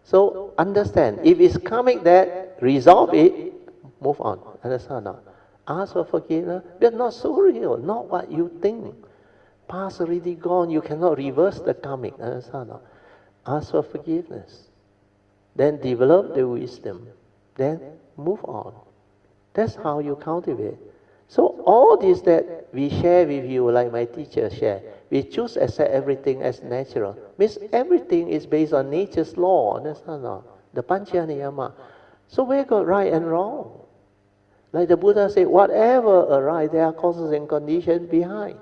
So understand, if it's karmic that, resolve it, move on. Understand or not? Ask for forgiveness, but not so real, not what you think. Past already gone, you cannot reverse the karmic. Understand or not? Ask for forgiveness. Then develop the wisdom. Then move on. That's how you cultivate. So all this that we share with you, like my teacher share, we choose to accept everything as natural. Means everything is based on nature's law. Understand or not? The pancha niyama. So where got right and wrong? Like the Buddha said, whatever arise, there are causes and conditions behind.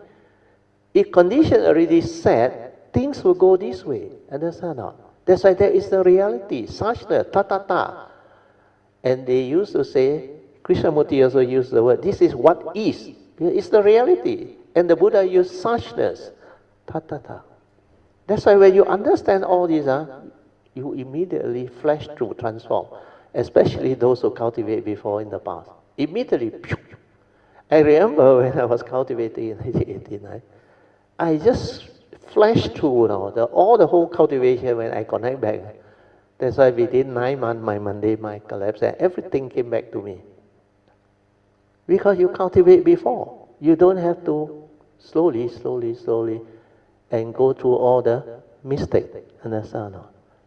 If condition already set, things will go this way. Understand or not? That's why there is the reality, suchness, ta. And they used to say, Krishnamurti also used the word, this is what is. It's the reality. And the Buddha used suchness, ta. That's why when you understand all this, you immediately flash through, transform. Especially those who cultivate before in the past. Immediately, I remember when I was cultivating in 1989, I just flashed through all the whole cultivation when I connect back. That's why within 9 months, my Monday, my collapse, and everything came back to me. Because you cultivate before. You don't have to slowly, and go through all the mistakes. Understand?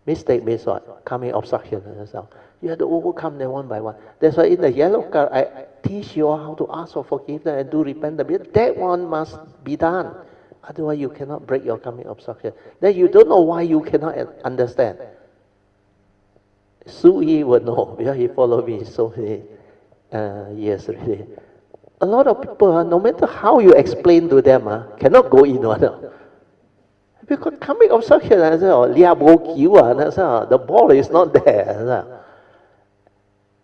Mistake means what? Coming obstruction. Understand? You have to overcome them one by one. That's why in the yellow card, I teach you how to ask for forgiveness and do repentance. That one must be done. Otherwise, you cannot break your coming obstruction. Then you don't know why you cannot understand. Soo Yee would know, because he followed me so many years already. A lot of people, no matter how you explain to them, cannot go in one. Because coming obstruction, the ball is not there.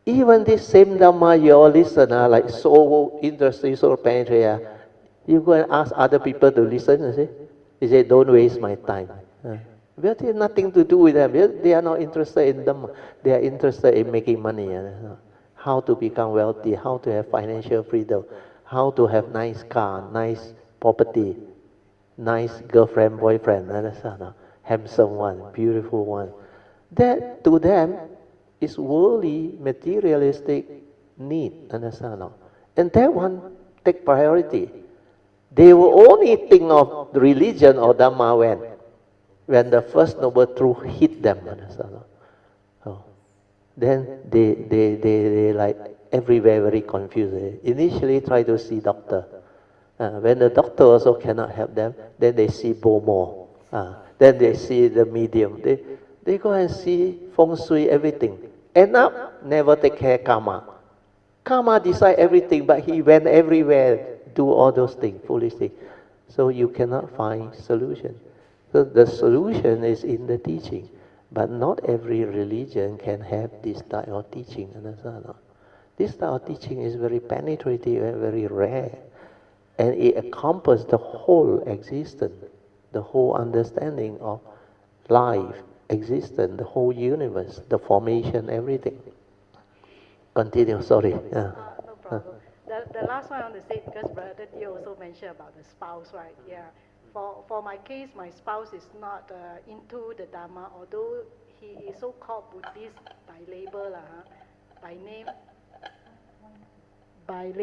Even this same Dhamma, you all listen, like so interesting, so penetrating, you go and ask other people to listen, you see? They say, don't waste my time. But it has nothing to do with them. They are not interested in Dhamma. They are interested in making money. How to become wealthy, how to have financial freedom, how to have nice car, nice property, nice girlfriend, boyfriend, handsome one, beautiful one. That to them is worldly, materialistic need, understand? And that one take priority. They will only think of religion or Dhamma when the first noble truth hit them, understand? Then they like everywhere very confused. Initially try to see doctor. When the doctor also cannot help them, then they see Bomo. Then they see the medium. They go and see feng shui, everything. End up, never take care karma. Karma decide everything, but he went everywhere, do all those things, foolish things. So you cannot find solution. So the solution is in the teaching. But not every religion can have this type of teaching. Understand? This type of teaching is very penetrative and very rare. And it encompasses the whole existence, the whole understanding of life, existence, the whole universe, the formation, everything. Continue, sorry. No problem. The last one I want to say, because Brother Teo also mentioned about the spouse, right? Yeah. For my case, my spouse is not into the Dhamma, although he is so-called Buddhist by label, by name. By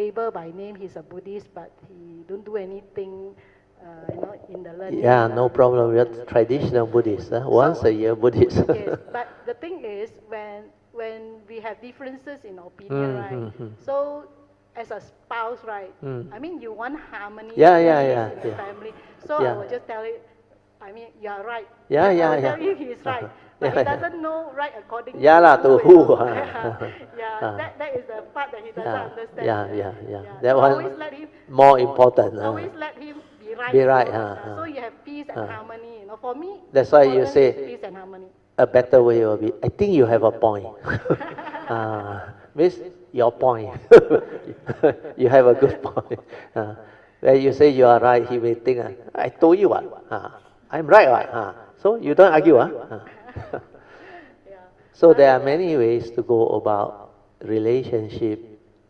name, he's a Buddhist, but he don't do anything, in the learning. Yeah, no problem. We are traditional Buddhists. Once a year Buddhist. Yes, but the thing is, when we have differences in opinion, right? So as a spouse, right? I mean, you want harmony in the family. So I will just tell it. I mean, you are right. I will tell you he's right, but he doesn't know right according to who. That is the part that he doesn't understand. That so one always let him more important. Always let him be right. Be right. So you have peace and harmony. For me, that's why you say peace and harmony. A better way will be, I think you have a point. Means your point. You have a good point. When you say you are right, he may think, I told you what. I'm right, what? So you don't argue, So there are many ways to go about relationship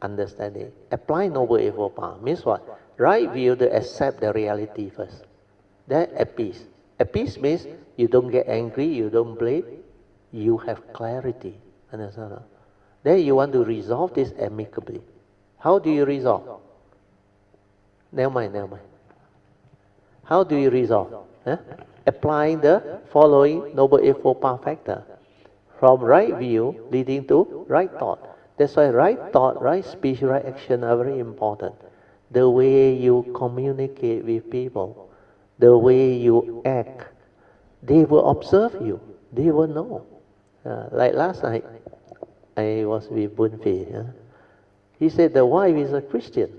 understanding. Apply Noble Eightfold Path. Means what? Right view to accept the reality first. Then at peace. At peace means you don't get angry, you don't blame, you have clarity. Understand? Then you want to resolve this amicably. How do you resolve? Never mind. How do you resolve? Applying the following Noble Eightfold Path factor. From right view leading to right thought. That's why right thought, right speech, right action are very important. The way you communicate with people, the way you act, they will observe you. They will know. Like last night, I was with Bun Fei. He said the wife is a Christian,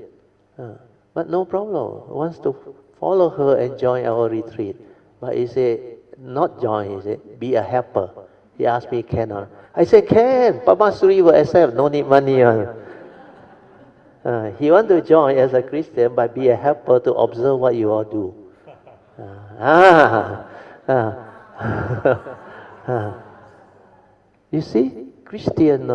but no problem. Wants to follow her and join our retreat. But he said, not join, he said, be a helper. He asked me, can or not? I said, can. Papa Suri will accept, no need money. He want to join as a Christian, but be a helper to observe what you all do. You see, Christian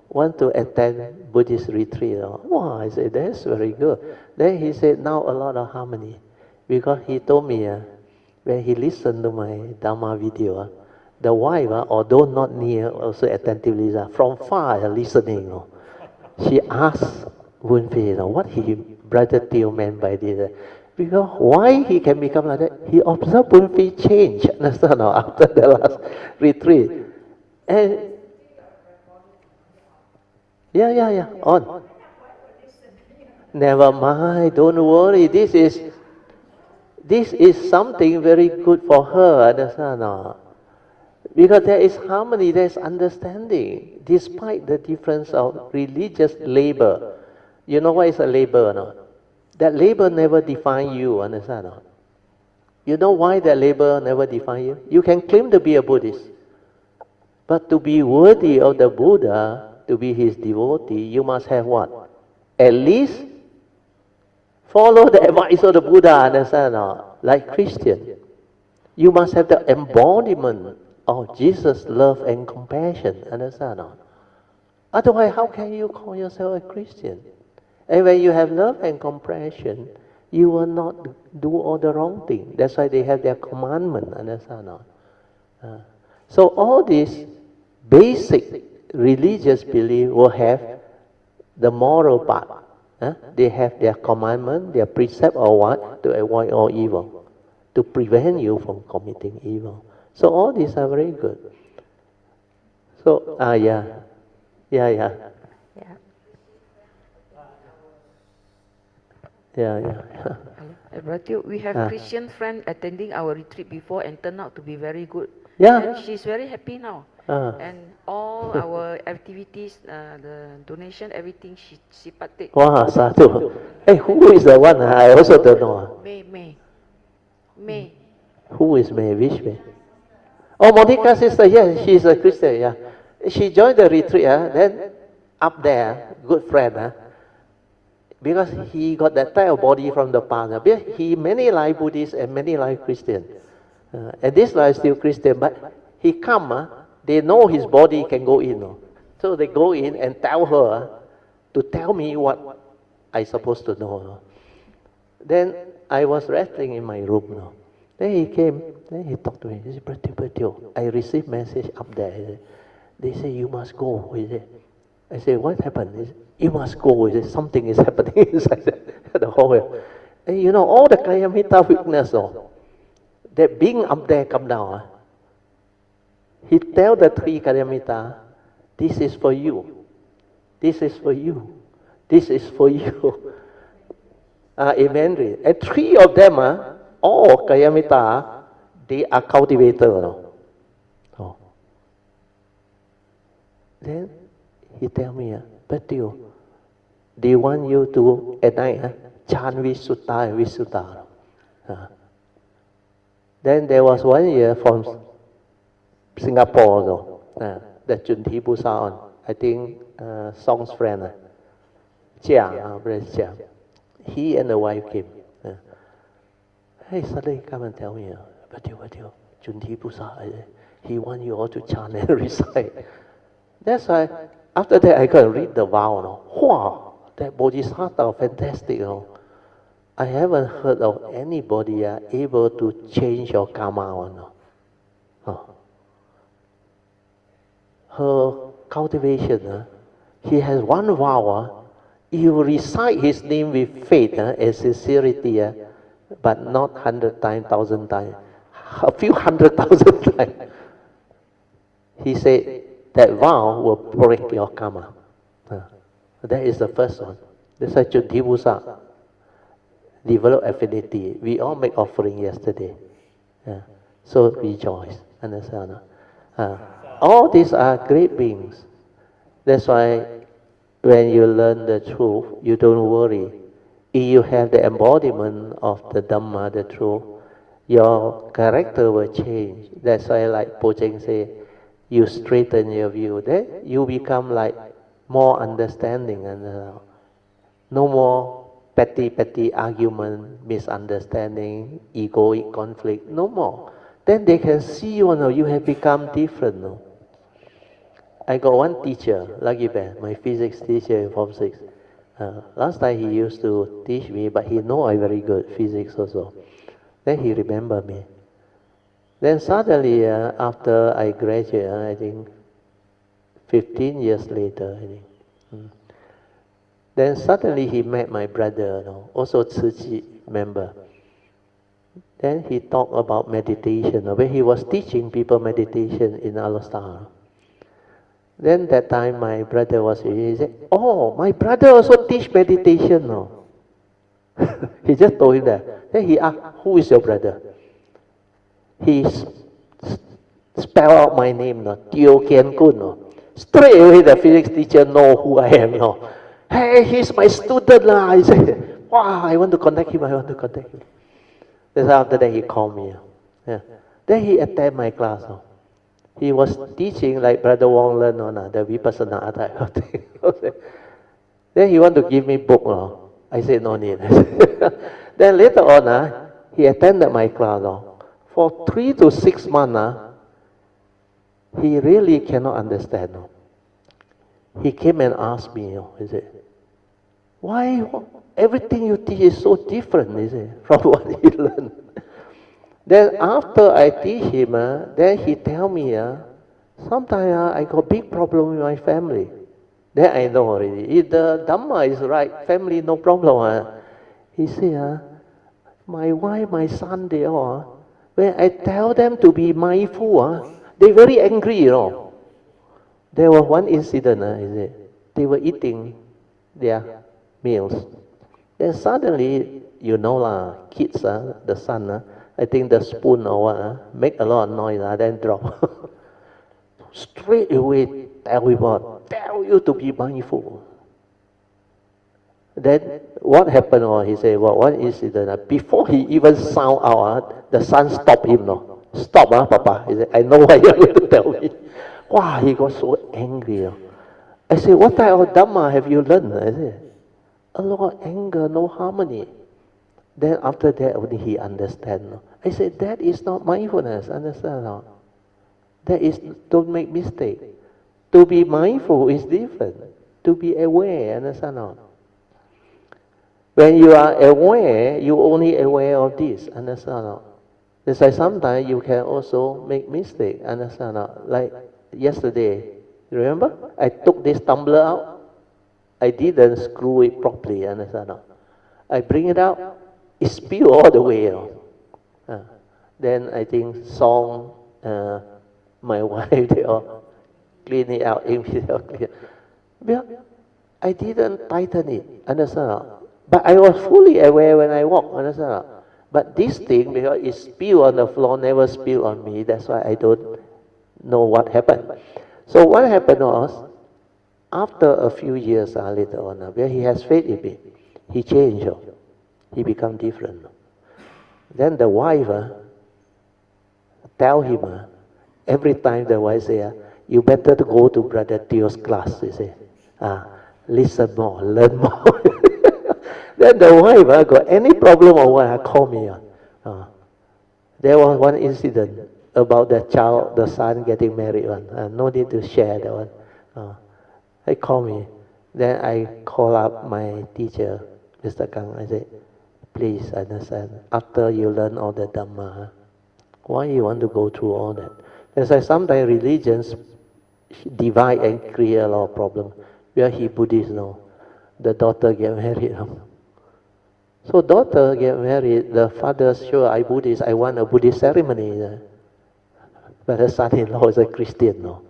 want to attend Buddhist retreat. Wow, I said, that's very good. Then he said, now a lot of harmony. Because he told me, when he listened to my Dharma video, the wife, although not near, also attentively, from far listening. She asked Bun Fei, what Brother Teo meant by this. Because why he can become like that? He observed Bun Fei change, understand, after the last retreat. And yeah, on. Never mind, don't worry. This is something very good for her, understand? Because there is harmony, there is understanding, despite the difference of religious labor. You know what is a labor or not? That labor never define you, understand? You know why that labor never define you? You can claim to be a Buddhist, but to be worthy of the Buddha, to be his devotee, you must have what? At least follow the advice of the Buddha, understand? Like Christian. You must have the embodiment of Jesus' love and compassion, understand? Otherwise, how can you call yourself a Christian? And when you have love and compassion, you will not do all the wrong thing. That's why they have their commandment, understand? So all these basic religious belief will have the moral part. They have their commandment, their precept or what? To avoid all evil. To prevent you from committing evil. So all these are very good. So, yeah. Brother, we have Christian friend attending our retreat before and turned out to be very good. Yeah. And she's very happy now. And all our activities, the donation, everything, she partake. Wow, sadhu. Hey, who is the one? I also don't know. May. Who is May? Which May? Oh, Monica's sister. Yeah, she's a Christian. Yeah, she joined the retreat. Then up there, good friend. Because he got that type of body from the past. He many like Buddhist and many like Christian. And this life still Christian, but he come. They know his body can go in. So they go in and tell her to tell me what I supposed to know. Then I was resting in my room. Then he came, then he talked to me. He said, Brother, I received message up there. They say, you must go. I said, what happened? He said, you must go. He said, something is happening inside the hall. And you know, all the Kayamita weakness, that being up there come down. He tell the three Kayamita, this is for you. This is for you. This is for you. In Mandarin. And three of them, all Kayamita, they are cultivators. Then he tell me, Patio, they want you to, at night, chant with Sutta and with Sutta. Then there was 1 year from Singapore, that Junti Busan, I think Song's friend, Jiang. He and the wife came. Hey, suddenly come and tell me, Patio, Junti Busan, he want you all to chant and recite. That's why, after that I can read the vow. Wow, that Bodhisattva, fantastic. I haven't heard of anybody able to change your karma. Her cultivation, He has one vow. You recite his name with faith and sincerity, but not 100 times, 1,000 times, a few 100,000 times. He said that vow will break your karma. That is the first one. That's why Chuntivusa develop affinity. We all make offering yesterday. So rejoice. Understand? All these are great beings. That's why when you learn the truth, you don't worry. If you have the embodiment of the Dhamma, the truth, your character will change. That's why, like Po Cheng say, you straighten your view. Then you become like more understanding and no more petty argument, misunderstanding, egoic conflict. No more. Then they can see you have become different. No? I got one teacher, Lucky Bear, my physics teacher in Form 6. Last time he used to teach me, but he know I very good physics also. Then he remembered me. Then suddenly, after I graduated, I think 15 years later, I think. Then suddenly he met my brother, also Tzu Chi member. Then he talked about meditation, when he was teaching people meditation in Alostar. Then that time my brother was here, he said, oh, my brother also teach meditation. No? He just told him that. Then he asked, who is your brother? He spelled out my name, Teo Kian Kun. No? Straight away the physics teacher know who I am. No? Hey, he's my student. I said, wow, I want to connect him, Then after that he called me. Then he attended my class. He was teaching like Brother Wong learned on the Vipassana type of thing. Then he want to give me book. I said no need. Then later on, he attended my class. For 3 to 6 months, he really cannot understand. He came and asked me, he said, why everything you teach is so different, he said, from what he learned. Then after I teach him, then he tell me, sometimes I got big problem with my family. Then I know already. If the Dhamma is right, family no problem. He say, my wife, my son, they all, when I tell them to be mindful, they very angry, There was one incident, they were eating their meals. Then suddenly, kids, the son, I think the spoon or what, make a lot of noise, then drop. Straight away tell you to be mindful. Then what happened? He said, one incident. Before he even sound out, the son stopped him. Stop, Papa. He said, I know what you're going to tell me. Wow, he got so angry. I said, what type of Dhamma have you learned? I said, a lot of anger, no harmony. Then after that, only he understand. I said, that is not mindfulness, understand? That is, don't make mistake. To be mindful is different. To be aware, understand? When you are aware, you only aware of this, understand? That's why sometimes you can also make mistake, understand? Like yesterday, remember? I took this tumbler out. I didn't screw it properly, understand? I bring it out. It spilled all the way. Then I think Song, my wife, they all clean it out. Well, I didn't tighten it, understand? But I was fully aware when I walked, understand? But this thing, because it spilled on the floor, never spilled on me. That's why I don't know what happened. So what happened was, after a few years later on, where he has faith in me, he changed. He become different. Then the wife tell him, every time the wife say, you better to go to Brother Teo's class, he say. Listen more, learn more. Then the wife got any problem or what, call me. There was one incident about the child, the son getting married. No need to share that one. He call me. Then I call up my teacher, Mr. Kang. I said, please understand, after you learn all the Dhamma, why you want to go through all that? That's why sometimes religions divide and create a lot of problems. are he Buddhist now. The daughter get married. So daughter get married, the father, sure, I Buddhist, I want a Buddhist ceremony. But the son-in-law is a Christian. No?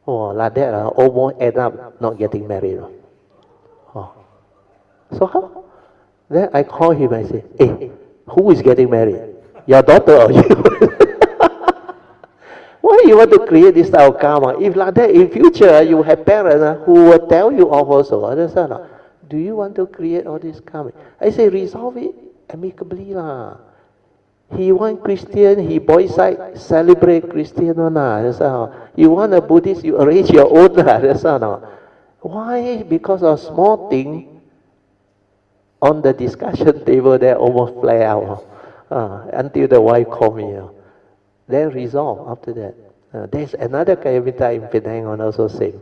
Oh, like that, almost end up not getting married. Oh. So how? Then I call him and say, hey, who is getting married? Your daughter or you? Why you want to create this type of karma? If like that, in future, you have parents who will tell you off also. Understand? Do you want to create all this karma? I say, resolve it amicably lah. He want Christian, he boy side, celebrate Christian lah. You want a Buddhist, you arrange your own lah. Why? Because of small thing on the discussion table that almost flare out until the wife called me. Then resolve after that. There's another Kayamita in Penang on also same.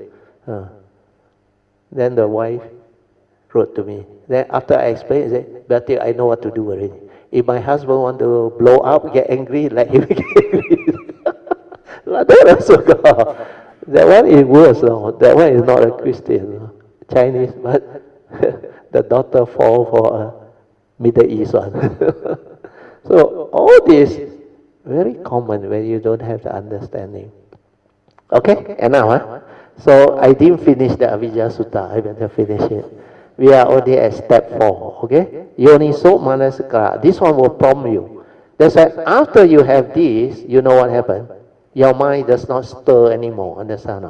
Then the wife wrote to me. Then after I explained, I said, Bertie, I know what to do already. If my husband want to blow up, get angry, let him get angry. Like that also go. That one is worse. No? That one is not a Christian, no? Chinese, but the daughter fall for a Middle East one. So all this very common when you don't have the understanding. Okay, and now, so I didn't finish the Avijja Sutta. I better finish it. We are only at step 4, okay? Yoniso Manasikara. This one will prompt you. That's why after you have this, you know what happened? Your mind does not stir anymore, understand?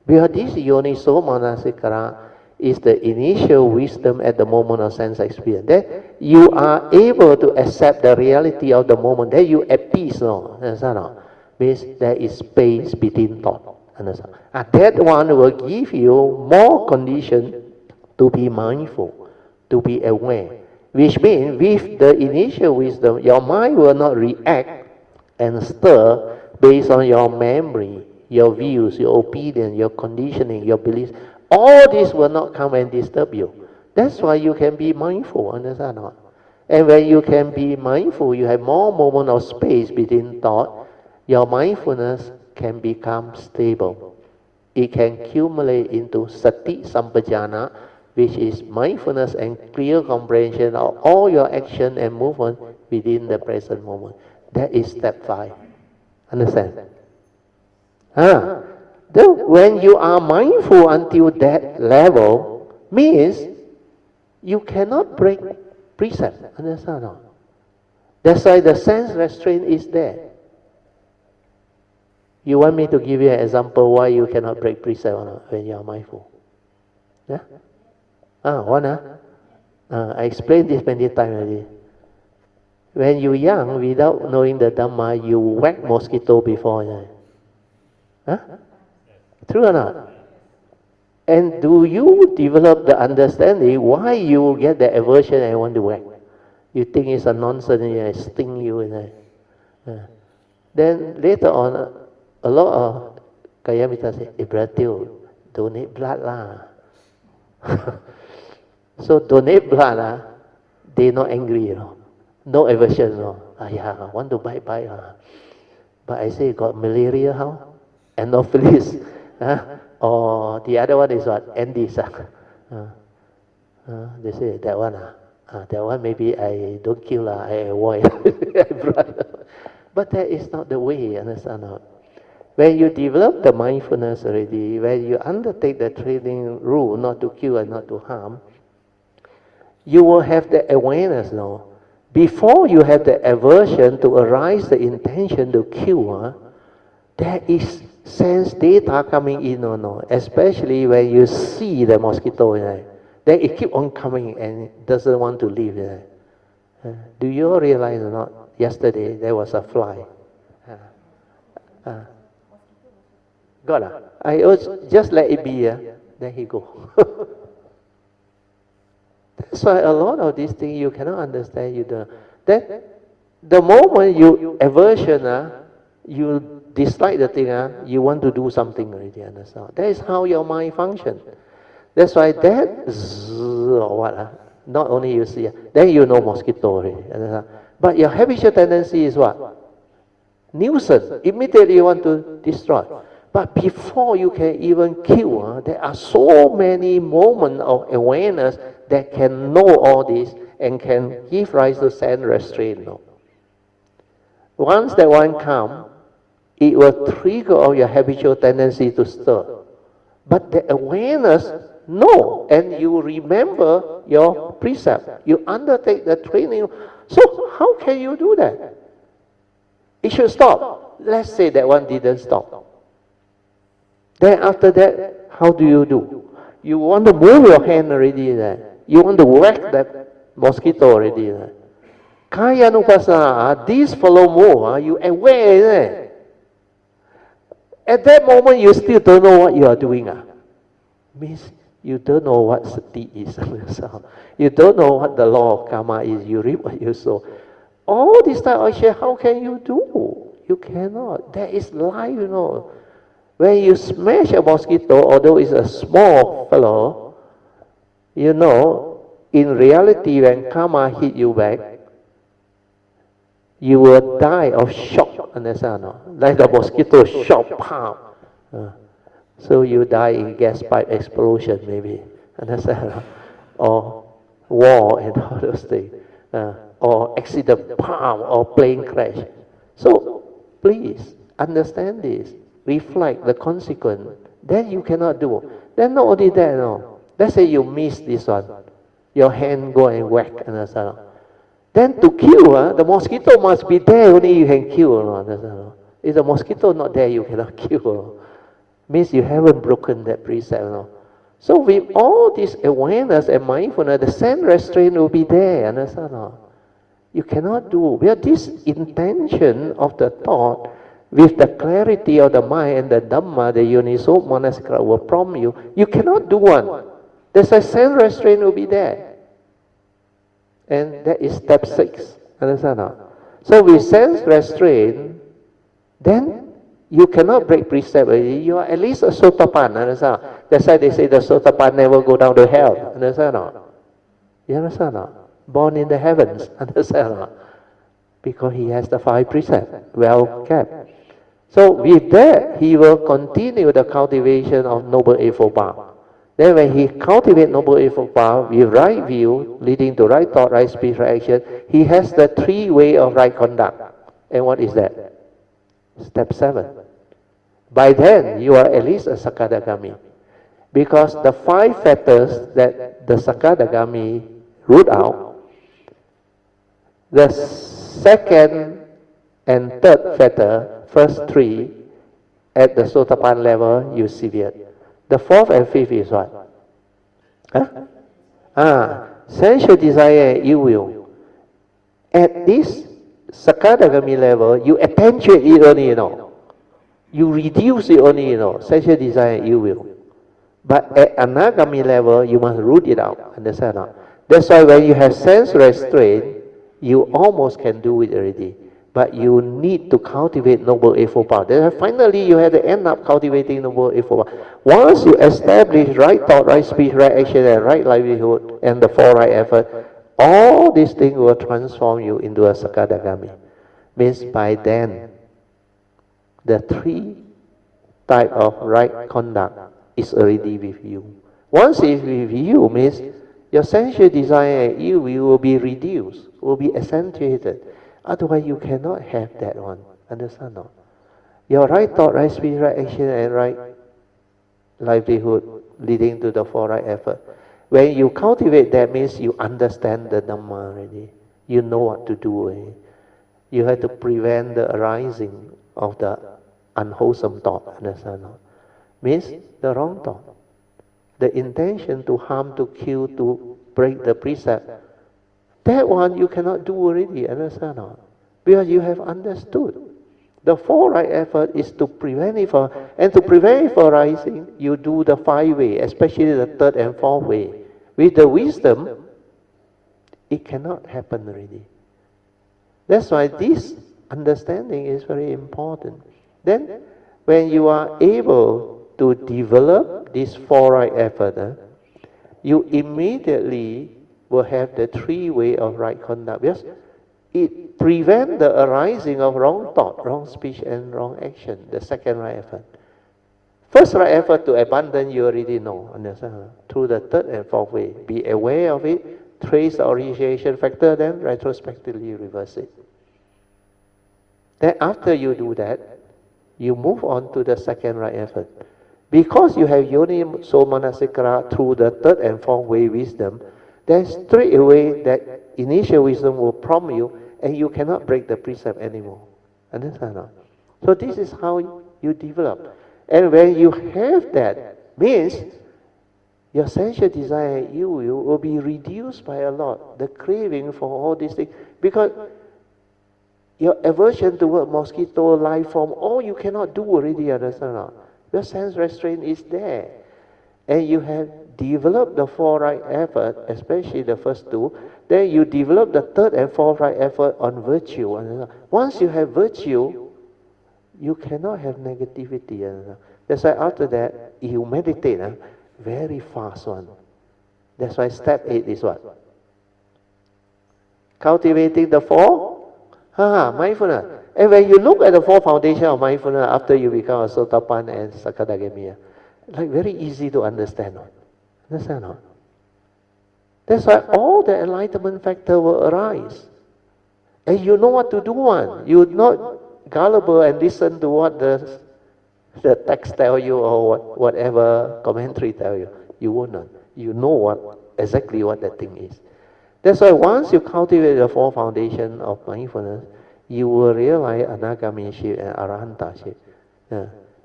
Because this Yoniso Manasikara is the initial wisdom at the moment of sense experience. That you are able to accept the reality of the moment. That you at peace, no? Understand? Means there is space between thought. Understand? And that one will give you more condition to be mindful, to be aware. Which means with the initial wisdom, your mind will not react and stir based on your memory, your views, your opinion, your conditioning, your beliefs. All this will not come and disturb you. That's why you can be mindful, understand or not? And when you can be mindful, you have more moment of space between thought, your mindfulness can become stable. It can accumulate into sati sampajana, which is mindfulness and clear comprehension of all your action and movement within the present moment. That is step 5. Understand? Then when you are mindful until that level, means you cannot break precept. Understand or not? That's why the sense restraint is there. You want me to give you an example why you cannot break precept or not when you are mindful? Yeah? I explained this many times already. When you're young, without knowing the Dhamma, you whack mosquito before. True or not? And do you develop the understanding why you get the aversion and want to whack? You think it's a nonsense and it sting you. Then later on, a lot of Kayamita say, brother, donate blood lah. So donate blood, they not angry, no aversion. I want to buy. But I say, got malaria how? Anopheles. Or the other one is what? Andes. They say, that one, that one maybe I don't kill, I avoid. But that is not the way, understand? When you develop the mindfulness already, when you undertake the training rule not to kill and not to harm, you will have the awareness now. Before you have the aversion to arise the intention to kill, there is sense data coming in or no, especially when you see the mosquito, then it keep on coming and doesn't want to leave. Do you all realize or not? Yesterday there was a fly. God, I just let it be. Then he go. That's why a lot of these things you cannot understand. Then the moment you aversion, you dislike the thing, you want to do something already. Understand? That is how your mind functions. That's why that or what? Not only you see, then you know mosquito already. Understand? But your habitual tendency is what? Nuisance. Immediately you want to destroy. But before you can even kill, there are so many moments of awareness that can know all this and can give rise to sense restraint. No? Once that one comes, it will trigger all your habitual tendency to stir. But the awareness, no, and you remember your precept. You undertake the training. So how can you do that? It should stop. Let's say that one didn't stop. Then after that, how do? You want to move your hand already there. You want to whack that mosquito already there. Kaya Nupasana, this follow move, you aware there. At that moment, you still don't know what you are doing. Means you don't know what sati is. You don't know what the law of karma is. You reap what you sow. All this type of shit, how can you do? You cannot. That is life, you know. When you smash a mosquito, although it's a small fellow, you know, in reality, when karma hit you back, you will die of shock, understand? No? Like the mosquito shock, pow. So you die in gas pipe explosion, maybe, understand? No? Or war and all those things, or accident, pow, or plane crash. So please understand this. Reflect the consequence. Then you cannot do. Then not only that, no. Let's say you miss this one, your hand go and whack, understand? Then to kill, the mosquito must be there, only you can kill. If the mosquito not there, you cannot kill. Means you haven't broken that precept. No? So with all this awareness and mindfulness, the sense restraint will be there, understand? No? You cannot do. Because this intention of the thought, with the clarity of the mind and the Dhamma, the Yoniso Manasikara will prompt you, you cannot do one. There's a sense restraint will be there. And that is step 6. Understand? No? So with sense restraint, then you cannot break precept. You are at least a sotapan. Understand? That's why they say the sotapan never go down to hell. Understand? No? You understand? No? Born in the heavens. Understand? No? Because he has the 5 precepts well kept. So with that, he will continue the cultivation of Noble Eightfold Path. Then when he cultivates Noble Eightfold Path with right view, leading to right thought, right speech, right action, he has the 3 way of right conduct. And what is that? Step 7. By then, you are at least a Sakadagami. Because the 5 fetters that the Sakadagami root out, the second and third fetter, first 3, at the Sotapan level, you severed. The 4th and 5th is what? Sensual desire and ill will. At this Sakadagami level, you attenuate it only, you know. You reduce it only, you know, sensual desire and ill will. But at Anagami level, you must root it out, understand? No? That's why when you have sense restraint, you almost can do it already. But you need to cultivate Noble Eightfold Path. Then finally, you have to end up cultivating Noble Eightfold Path. Once you establish right thought, right speech, right action, and right livelihood, and the 4 right effort, all these things will transform you into a Sakadagami. Means by then, the 3 type of right conduct is already with you. Once it's with you, means your sensual desire and ill will be reduced, will be accentuated. Otherwise, you cannot have that one. Understand? No? Your right thought, right speech, right action, and right livelihood leading to the 4 right effort. When you cultivate that, means you understand the Dhamma already. You know what to do already. You have to prevent the arising of the unwholesome thought. Understand? No? Means the wrong thought. The intention to harm, to kill, to break the precept. That one you cannot do already, understand? No? Because you have understood. The 4 right effort is to prevent it from, and to prevent it from rising, you do the 5 way, especially the 3rd and 4th way. With the wisdom, it cannot happen already. That's why this understanding is very important. Then, when you are able to develop this 4 right effort, you immediately will have the 3 way of right conduct. Because it prevents the arising of wrong thought, wrong speech, and wrong action, the 2nd right effort. First right effort to abandon, you already know, understand? Through the third and fourth way. Be aware of it, trace the origination factor, then retrospectively reverse it. Then after you do that, you move on to the second right effort. Because you have yoni so manasikara through the third and fourth way wisdom, then straight away that initial wisdom will prompt you, and you cannot break the precept anymore. Understand? No? So this is how you develop. And when you have that, means your sensual desire, you will be reduced by a lot. The craving for all these things, because your aversion toward mosquito, life form, all you cannot do already, understand? No? Your sense restraint is there. And you have developed the four right effort, especially the first two, then you develop the third and fourth right effort on virtue. Once you have virtue, you cannot have negativity. That's why after that, you meditate, very fast one. That's why step 8 is what? Cultivating the four? Mindfulness. And when you look at the four foundations of mindfulness after you become a Sotapan and Sakadagami, like very easy to understand. Understand? No? That's why all the enlightenment factor will arise. And you know what to do one. You're not gullible and listen to what the text tell you or whatever commentary tell you. You will not. You know exactly what that thing is. That's why once you cultivate the four foundations of mindfulness, you will realize anagamiship and arahantaship.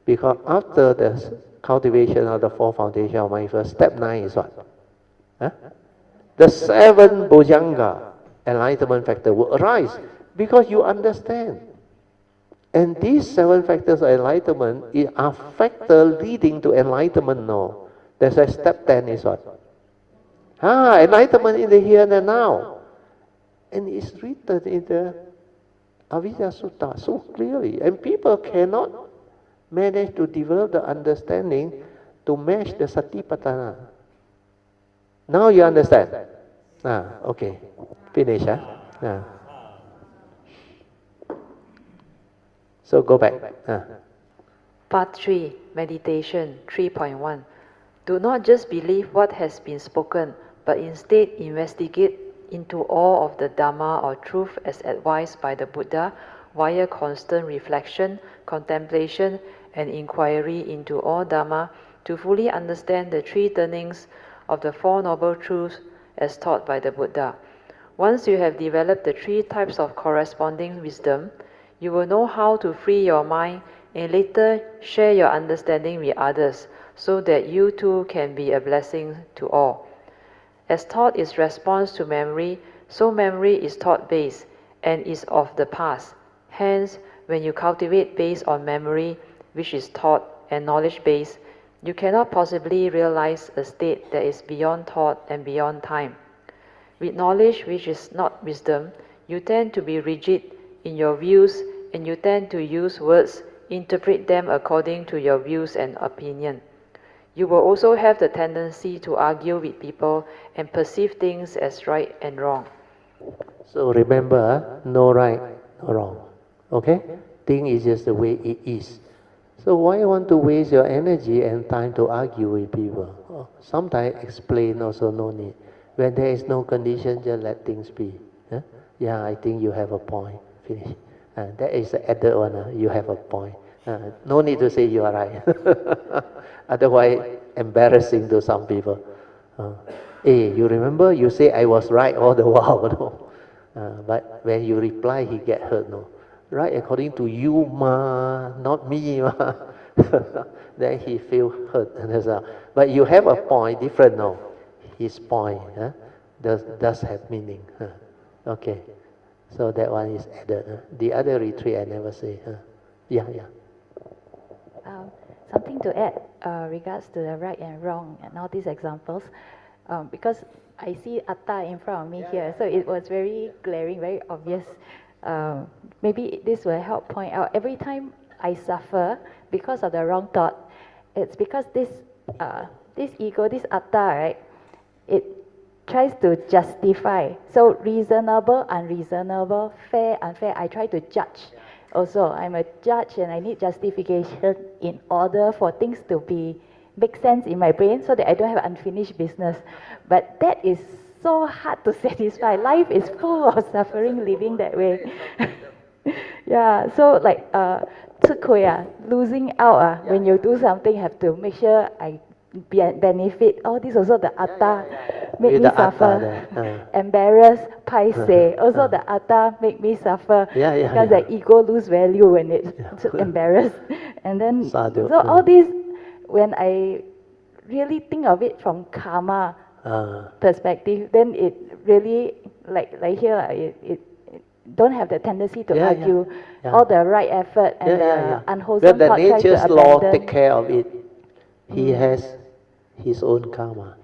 Because after the cultivation of the four foundations of mindfulness, step 9 is what? The 7 bojjhanga enlightenment factor will arise because you understand. And these 7 factors of enlightenment are factors leading to enlightenment now. That's why step 10 is what? Enlightenment in the here and the now. And it's written in the Avijja Sutta so clearly. And people cannot manage to develop the understanding to match the Satipatthana. Now you understand? Okay. Finish, So go back. Part 3, Meditation 3.1. Do not just believe what has been spoken, but instead investigate into all of the Dhamma or truth as advised by the Buddha via constant reflection, contemplation, and inquiry into all Dhamma to fully understand the 3 turnings of the Four Noble Truths as taught by the Buddha. Once you have developed the 3 types of corresponding wisdom, you will know how to free your mind and later share your understanding with others so that you too can be a blessing to all. As thought is response to memory, so memory is thought-based and is of the past. Hence, when you cultivate based on memory, which is thought and knowledge-based, you cannot possibly realize a state that is beyond thought and beyond time. With knowledge which is not wisdom, you tend to be rigid in your views and you tend to use words, interpret them according to your views and opinion. You will also have the tendency to argue with people and perceive things as right and wrong. So remember, no right, no wrong. Okay? Thing is just the way it is. So why you want to waste your energy and time to argue with people? Sometimes explain also no need. When there is no condition, just let things be. Yeah, I think you have a point. Finish. That is the added one. You have a point. No need to say you are right. Otherwise, embarrassing to some people. Hey, you remember you say I was right all the while, no? But when you reply, he get hurt, no? Right, according to you, ma, not me, ma. Then he feel hurt. But you have a point, different, no? His point does have meaning. Okay, so that one is added. The other retreat I never say. Yeah. Something to add regards to the right and wrong and all these examples, because I see Atta in front of me here, so it was very glaring, very obvious. Maybe this will help point out every time I suffer because of the wrong thought, it's because this ego, this Atta, right, it tries to justify. So reasonable, unreasonable, fair, unfair, I try to judge. Also, I'm a judge and I need justification in order for things to make sense in my brain so that I don't have unfinished business. But that is so hard to satisfy. Life is full of suffering living that way. Yeah, so like 吃亏 losing out when you do something, have to make sure I benefit. All this also the atta make me suffer. Embarrassed, paiseh, also the atta make me suffer because the ego lose value when it's embarrassed. And then so all this, when I really think of it from karma perspective, then it really like here it don't have the tendency to argue all the right effort and the unwholesome the thought try to nature's law abandon. take care of it. He has his own karma.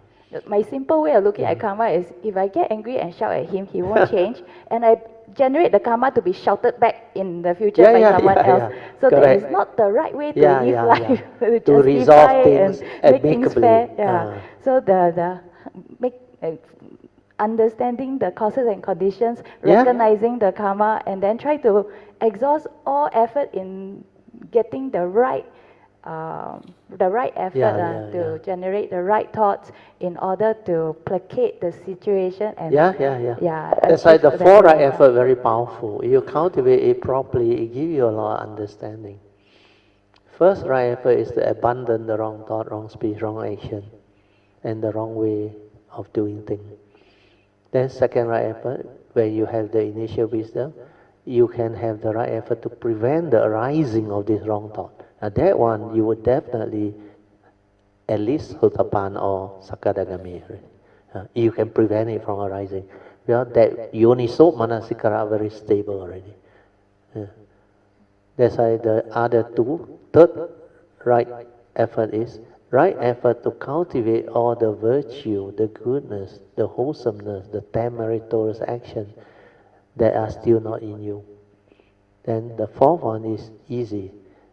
My simple way of looking at karma is if I get angry and shout at him, he won't change, and I generate the karma to be shouted back in the future by someone else. So that is not the right way to live life. To resolve things and make things fair. amicably. So the make understanding the causes and conditions, recognizing the karma, and then try to exhaust all effort in getting the right effort to generate the right thoughts in order to placate the situation and That's why the four right effort very powerful. If you cultivate it properly, it gives you a lot of understanding. First right effort is to abandon the wrong thought, wrong speech, wrong action, and the wrong way of doing things. Then second right effort, where you have the initial wisdom, you can have the right effort to prevent the arising of this wrong thought. Now that one, you would definitely at least Sotapan or Sakadagami. You can prevent it from arising. Well, that Yoniso Manasikara very stable already. That's why the other two, third right effort is right effort to cultivate all the virtue, the goodness, the wholesomeness, the 10 meritorious actions that are still not in you. Then the fourth one is easy.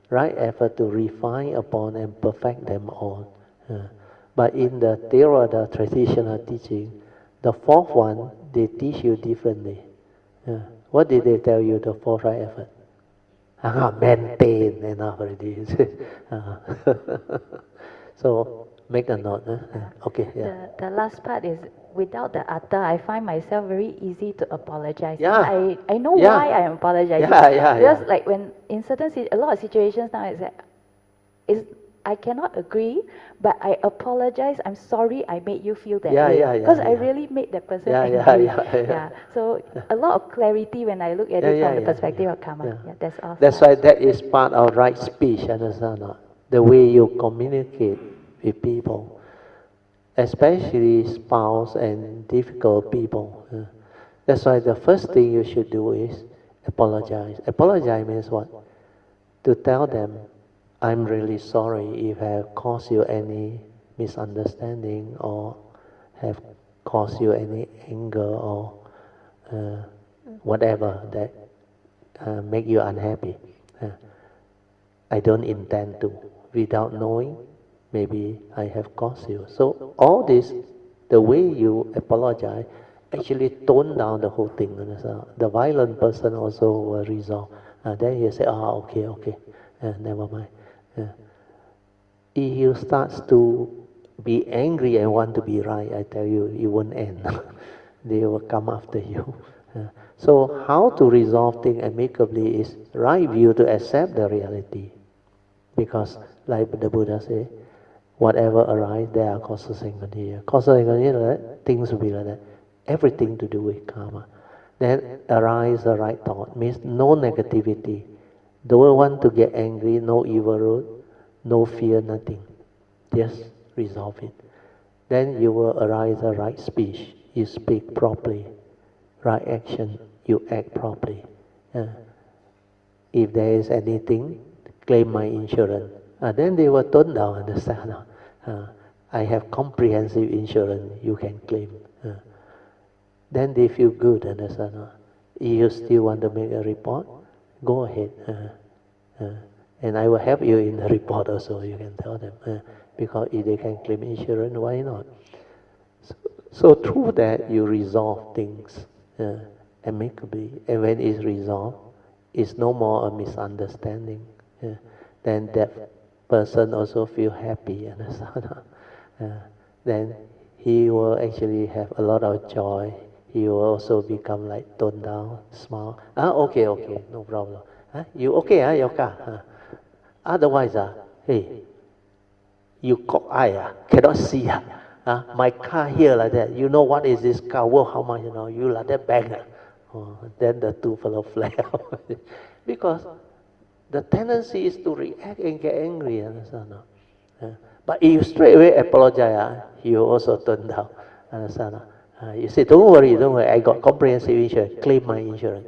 Right effort to refine upon and perfect them all. But in the Theravada traditional teaching, the fourth one, they teach you differently. What did they tell you, the fourth right effort? Maintain enough already. So make a note. Okay. The last part is without the atta, I find myself very easy to apologize. Yeah. I know why I am apologizing. Because like when in a lot of situations now I cannot agree, but I apologize. I'm sorry I made you feel that way. Because I really made that person angry. So a lot of clarity when I look at it from the perspective of karma. That's all. That's why that is part of right speech, understand not? The way you communicate with people, especially spouse and difficult people. That's why the first thing you should do is apologize. Apologize means what? To tell them, I'm really sorry if I have caused you any misunderstanding or have caused you any anger or whatever that make you unhappy. I don't intend to. Without knowing, maybe I have caused you. So all this, the way you apologize, actually tone down the whole thing. The violent person also will resolve. Then you say, okay, never mind. If you start to be angry and want to be right, I tell you, it won't end. They will come after you. So how to resolve things amicably is right view to accept the reality. Because like the Buddha said, whatever arises, there are causes and conditions. Causes and conditions, things will be like that. Everything to do with karma. Then arise the right thought, means no negativity. Don't want to get angry, no evil road, no fear, nothing. Just resolve it. Then you will arise the right speech. You speak properly. Right action, you act properly. If there is anything, claim my insurance. Then they will tone down, understand? I have comprehensive insurance, you can claim. Then they feel good, understand? If you still want to make a report, go ahead. And I will help you in the report also, you can tell them. Because if they can claim insurance, why not? So through that, you resolve things amicably. And when it's resolved, is no more a misunderstanding. Then that person also feel happy, understand? Then he will actually have a lot of joy. He will also become like toned down, smile. Okay, no problem. You okay, your car? Otherwise, hey, you cock eye, cannot see. My car here like that. You know what is this car worth? How much? You like that bang. Then the two fellow flare out. Because the tendency is to react and get angry. Understand? But if you straight away apologize, he will also turn down. Understand? You say, don't worry, I got comprehensive insurance, claim my insurance.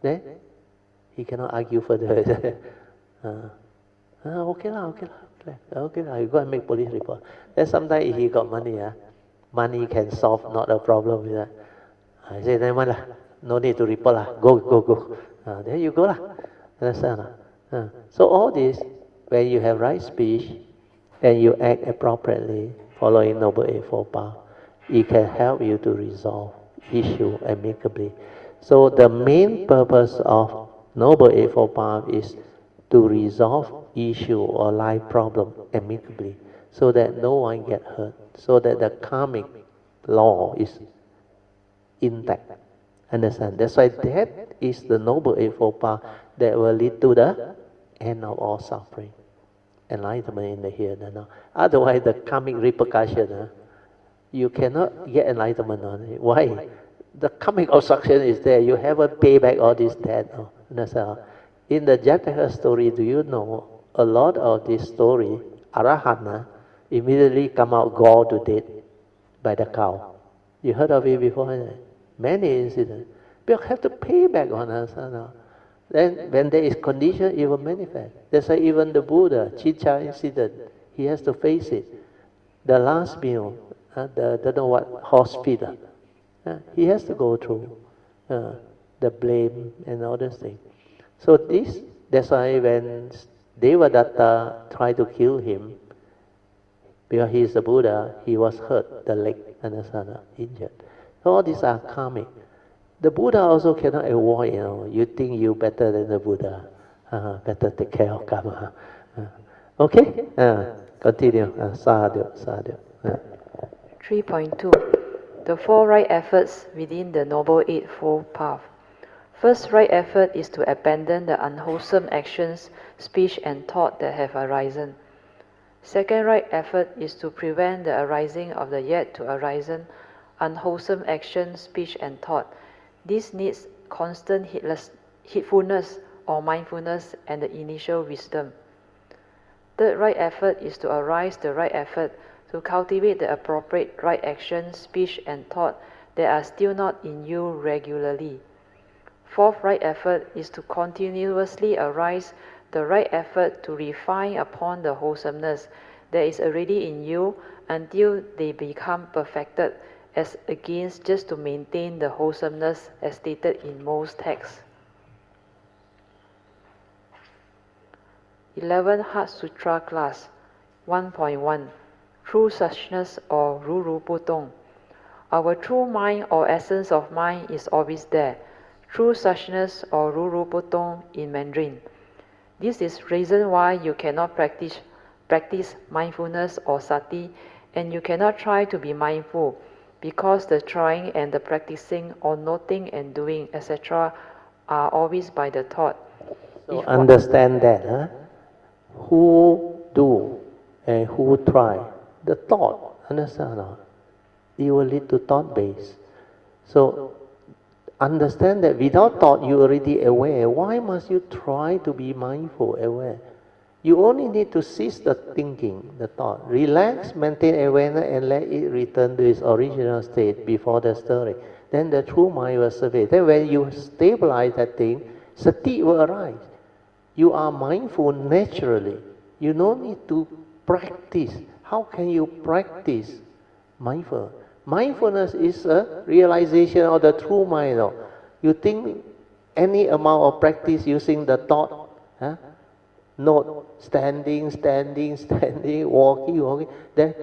Then he cannot argue further. Okay lah, you go and make police report. Then sometimes if he got money, money can solve not a problem with that. I say, never mind lah, no need to report lah, go. There you go lah. Understand? So all this, when you have right speech and you act appropriately, following Noble Eightfold Path, it can help you to resolve issue amicably. So the main purpose of Noble Eightfold Path is to resolve issue or life problem amicably, so that no one get hurt, so that the karmic law is intact. Understand? That's why that is the Noble Eightfold Path that will lead to the end of all suffering, enlightenment in the here and now. Otherwise, the karmic repercussion, you cannot get enlightenment on it. Why? The karmic obstruction is there. You haven't paid back all this debt. Understand? In the Jataka story, do you know a lot of this story, Arahant immediately come out gored to death by the cow. You heard of it before? Many incidents. We have to pay back on us. Then when there is condition, it will manifest. That's why even the Buddha, Chicha incident, he has to face it. The last meal, don't know what, horse feed, he has to go through the blame and all those things. So that's why when Devadatta tried to kill him, because he is the Buddha, he was hurt, the leg, understand, injured. So all these are karmic. The Buddha also cannot avoid, you think you better than the Buddha. Better take care of karma. Okay? Continue. Sadhu. 3.2. The four right efforts within the Noble Eightfold Path. First right effort is to abandon the unwholesome actions, speech and thought that have arisen. Second right effort is to prevent the arising of the yet to arisen unwholesome action, speech and thought. This needs constant heedfulness or mindfulness and the initial wisdom. Third right effort is to arise the right effort to cultivate the appropriate right action, speech and thought that are still not in you regularly. Fourth right effort is to continuously arise the right effort to refine upon the wholesomeness that is already in you until they become perfected, as against just to maintain the wholesomeness as stated in most texts. 11 Heart Sutra class 1.1 True Suchness or Ruru Putong. Our true mind or essence of mind is always there. True Suchness or Ruru Putong in Mandarin. This is reason why you cannot practice mindfulness or sati, and you cannot try to be mindful, because the trying and the practicing or noting and doing, etc., are always by the thought. So understand that, who do and who try, the thought, understand? It will lead to thought base. So understand that without thought, you are already aware. Why must you try to be mindful, aware? You only need to cease the thinking, the thought. Relax, maintain awareness, and let it return to its original state before the stirring. Then the true mind will survey. Then when you stabilize that thing, sati will arise. You are mindful naturally. You don't need to practice. How can you practice mindfulness? Mindfulness is a realization of the true mind. You think any amount of practice using the thought, not standing, walking, then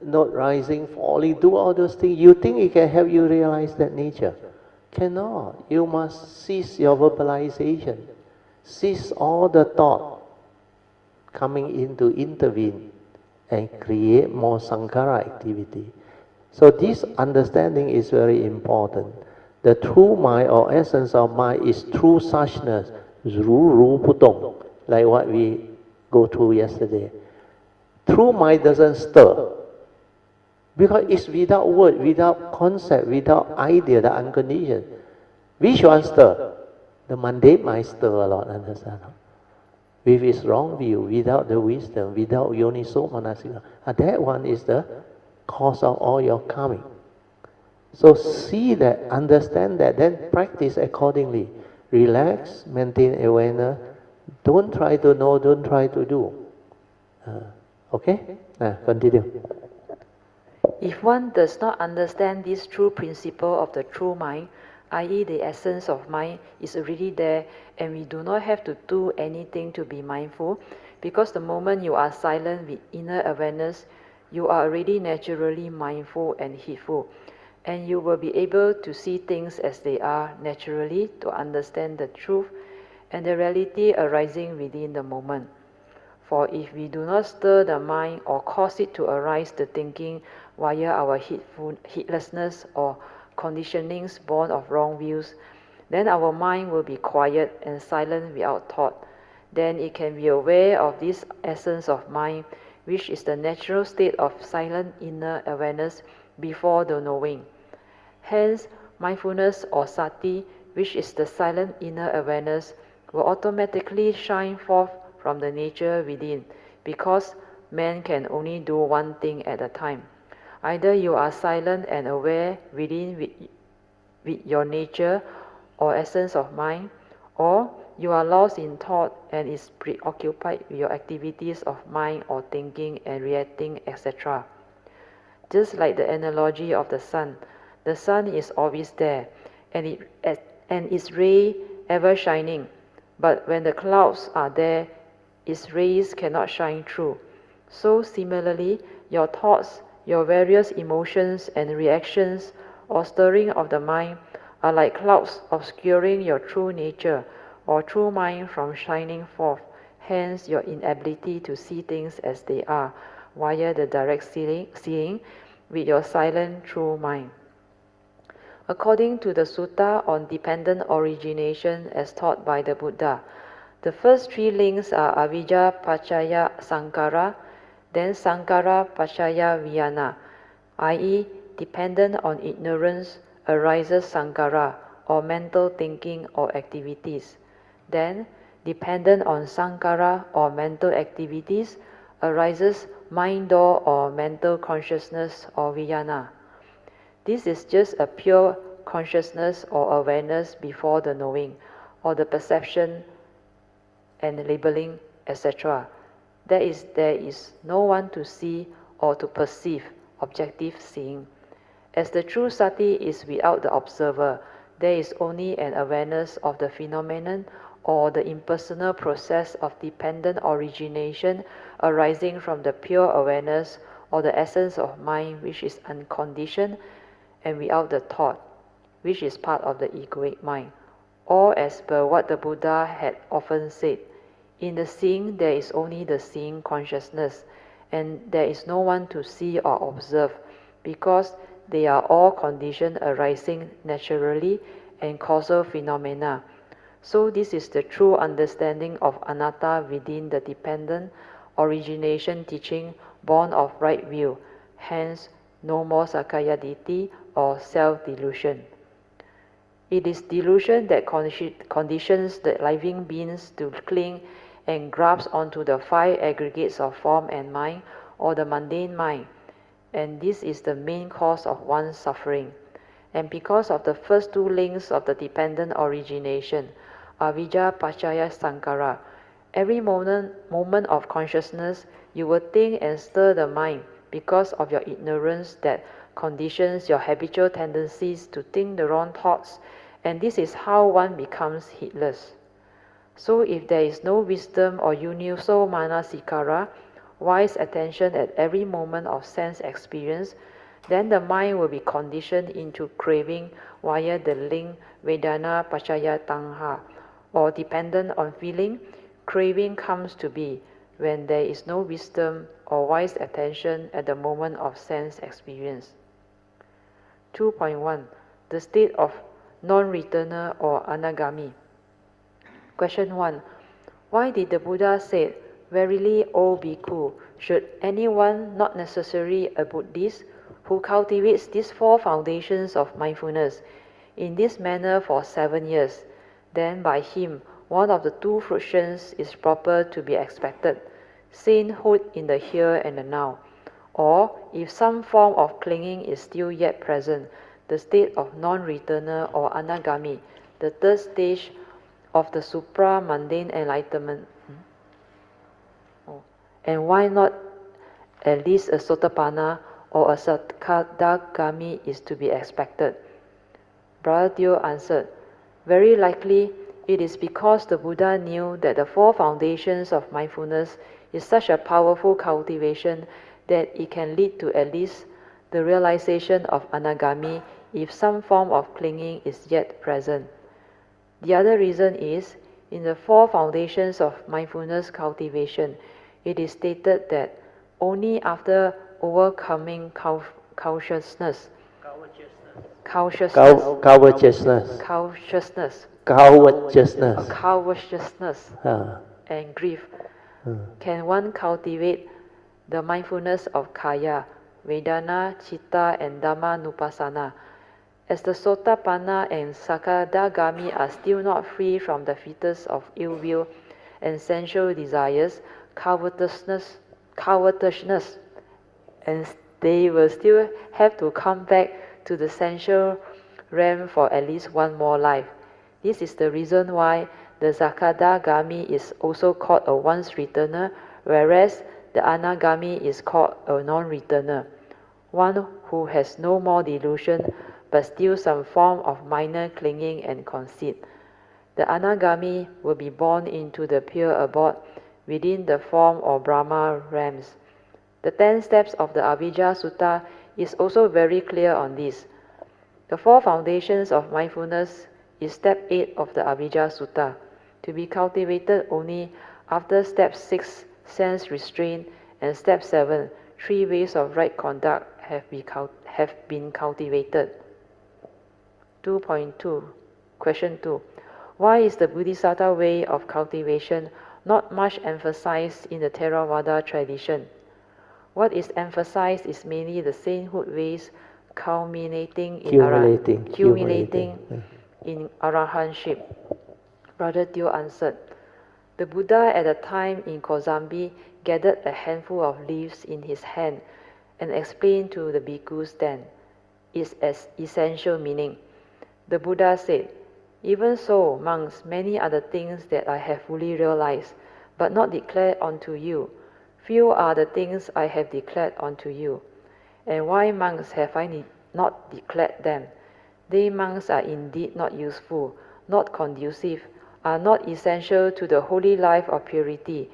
not rising, falling, do all those things. You think it can help you realize that nature. Cannot. You must cease your verbalization. Cease all the thought coming in to intervene and create more sankhara activity. So this understanding is very important. The true mind or essence of mind is true suchness, ru ru putong, like what we go through yesterday. True mind doesn't stir, because it's without word, without concept, without idea, the unconditioned. Which one stir? The mundane mind stir a lot, understand? With its wrong view, without the wisdom, without yoniso manasika. And that one is the cause of all your karmic. So see that, understand that, then practice accordingly. Relax, maintain awareness. Don't try to know, don't try to do. Okay? Continue. If one does not understand this true principle of the true mind, i.e. the essence of mind is already there and we do not have to do anything to be mindful, because the moment you are silent with inner awareness, you are already naturally mindful and heedful, and you will be able to see things as they are naturally, to understand the truth and the reality arising within the moment. For if we do not stir the mind or cause it to arise the thinking via our heedlessness or conditionings born of wrong views, then our mind will be quiet and silent without thought. Then it can be aware of this essence of mind, which is the natural state of silent inner awareness before the knowing. Hence, mindfulness or sati, which is the silent inner awareness, will automatically shine forth from the nature within, because man can only do one thing at a time. Either you are silent and aware within with your nature or essence of mind, or you are lost in thought and is preoccupied with your activities of mind or thinking and reacting, etc. Just like the analogy of the sun is always there, and its ray ever shining. But when the clouds are there, its rays cannot shine through. So similarly, your thoughts, your various emotions and reactions or stirring of the mind are like clouds obscuring your true nature or true mind from shining forth, hence your inability to see things as they are via the direct seeing with your silent true mind. According to the Sutta on dependent origination as taught by the Buddha, the first three links are Avijja Pachaya Sankara, then Sankara Pachaya Vijnana, i.e. dependent on ignorance arises Sankara, or mental thinking or activities. Then, dependent on Sankara or mental activities arises mind door or mental consciousness or Vijnana. This is just a pure consciousness or awareness before the knowing, or the perception and labeling, etc. There is no one to see or to perceive, objective seeing. As the true sati is without the observer, there is only an awareness of the phenomenon or the impersonal process of dependent origination arising from the pure awareness or the essence of mind which is unconditioned and without the thought, which is part of the egoic mind. Or as per what the Buddha had often said, in the seeing there is only the seeing consciousness, and there is no one to see or observe, because they are all conditions arising naturally and causal phenomena. So this is the true understanding of anatta within the dependent origination teaching born of right view, hence no more Sakaya Ditti or self-delusion. It is delusion that conditions the living beings to cling and grasp onto the five aggregates of form and mind, or the mundane mind, and this is the main cause of one's suffering. And because of the first two links of the dependent origination, Avijja Pachaya Sankara, every moment of consciousness you will think and stir the mind because of your ignorance that conditions your habitual tendencies to think the wrong thoughts, and this is how one becomes heedless. So if there is no wisdom or universal manasikara, wise attention at every moment of sense experience, Then the mind will be conditioned into craving via the link Vedana Pachaya Tanha, or dependent on feeling, craving comes to be when there is no wisdom or wise attention at the moment of sense experience. 2.1. The state of non-returner or anagami. Question 1. Why did the Buddha say, "Verily, O bhikkhu, should anyone, not necessarily a Buddhist, who cultivates these four foundations of mindfulness in this manner for 7 years, then by him one of the two fruitions is proper to be expected, sainthood in the here and the now, or if some form of clinging is still yet present, the state of non-returner or anagami, the third stage of the supra-mundane enlightenment." And why not at least a sotapanna or a sakadagami is to be expected? Brother Teo answered, "Very likely it is because the Buddha knew that the four foundations of mindfulness is such a powerful cultivation that it can lead to at least the realization of anagami if some form of clinging is yet present. The other reason is, in the four foundations of mindfulness cultivation, it is stated that only after overcoming covetousness, and grief, can one cultivate the mindfulness of kaya, vedana, citta, and dhamma nupassana. As the sotapanna and sakadagami are still not free from the fetters of ill will and sensual desires, covetousness, and they will still have to come back to the sensual realm for at least one more life. This is the reason why the sakadagami is also called a once-returner, whereas the anagami is called a non-returner, one who has no more delusion but still some form of minor clinging and conceit. The anagami will be born into the pure abode within the form or Brahma realms. The 10 steps of the Avijja Sutta is also very clear on this. The four foundations of mindfulness is step 8 of the Avijja Sutta, to be cultivated only after step 6, sense restraint, and step 7, 3 ways of right conduct have been cultivated. 2.2. Question 2. Why is the Bodhisattva way of cultivation not much emphasized in the Theravada tradition? What is emphasized is mainly the sainthood ways culminating in arahantship. Brother Teo answered, the Buddha at the time in Kozambi gathered a handful of leaves in his hand and explained to the bhikkhus then its essential meaning. The Buddha said, "Even so, monks, many are the things that I have fully realized, but not declared unto you. Few are the things I have declared unto you. And why, monks, have I not declared them? They, monks, are indeed not useful, not conducive, are not essential to the holy life of purity.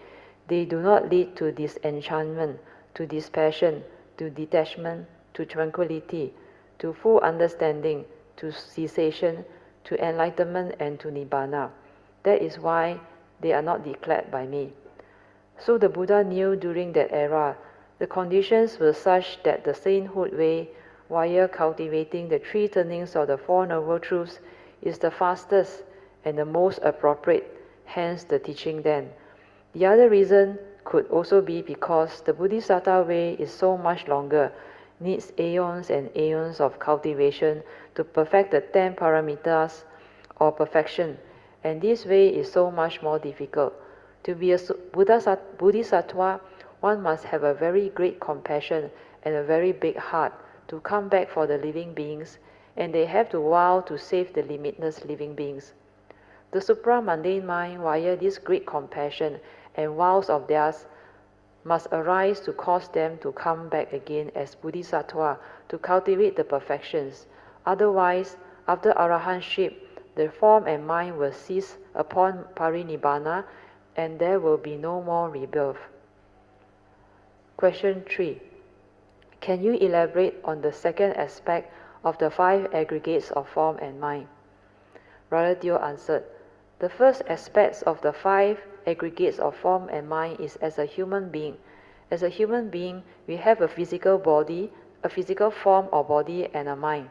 They do not lead to disenchantment, to dispassion, to detachment, to tranquility, to full understanding, to cessation, to enlightenment, and to nibbana. That is why they are not declared by me." So the Buddha knew during that era the conditions were such that the sainthood way, via cultivating the 3 turnings of the 4 Noble Truths, is the fastest and the most appropriate, hence the teaching then. The other reason could also be because the Bodhisattva way is so much longer, needs aeons and aeons of cultivation to perfect the 10 paramitas or perfection, and this way is so much more difficult. To be a Bodhisattva, one must have a very great compassion and a very big heart to come back for the living beings, and they have to vow to save the limitless living beings. The supra-mundane mind, via this great compassion and vows of theirs, must arise to cause them to come back again as Bodhisattva to cultivate the perfections. Otherwise, after arahantship, the form and mind will cease upon parinibbana, and there will be no more rebirth. Question 3. Can you elaborate on the second aspect of the 5 aggregates of form and mind? Brother Teo answered, the first aspect of the 5 aggregates of form and mind is as a human being. As a human being, we have a physical body, a physical form or body, and a mind.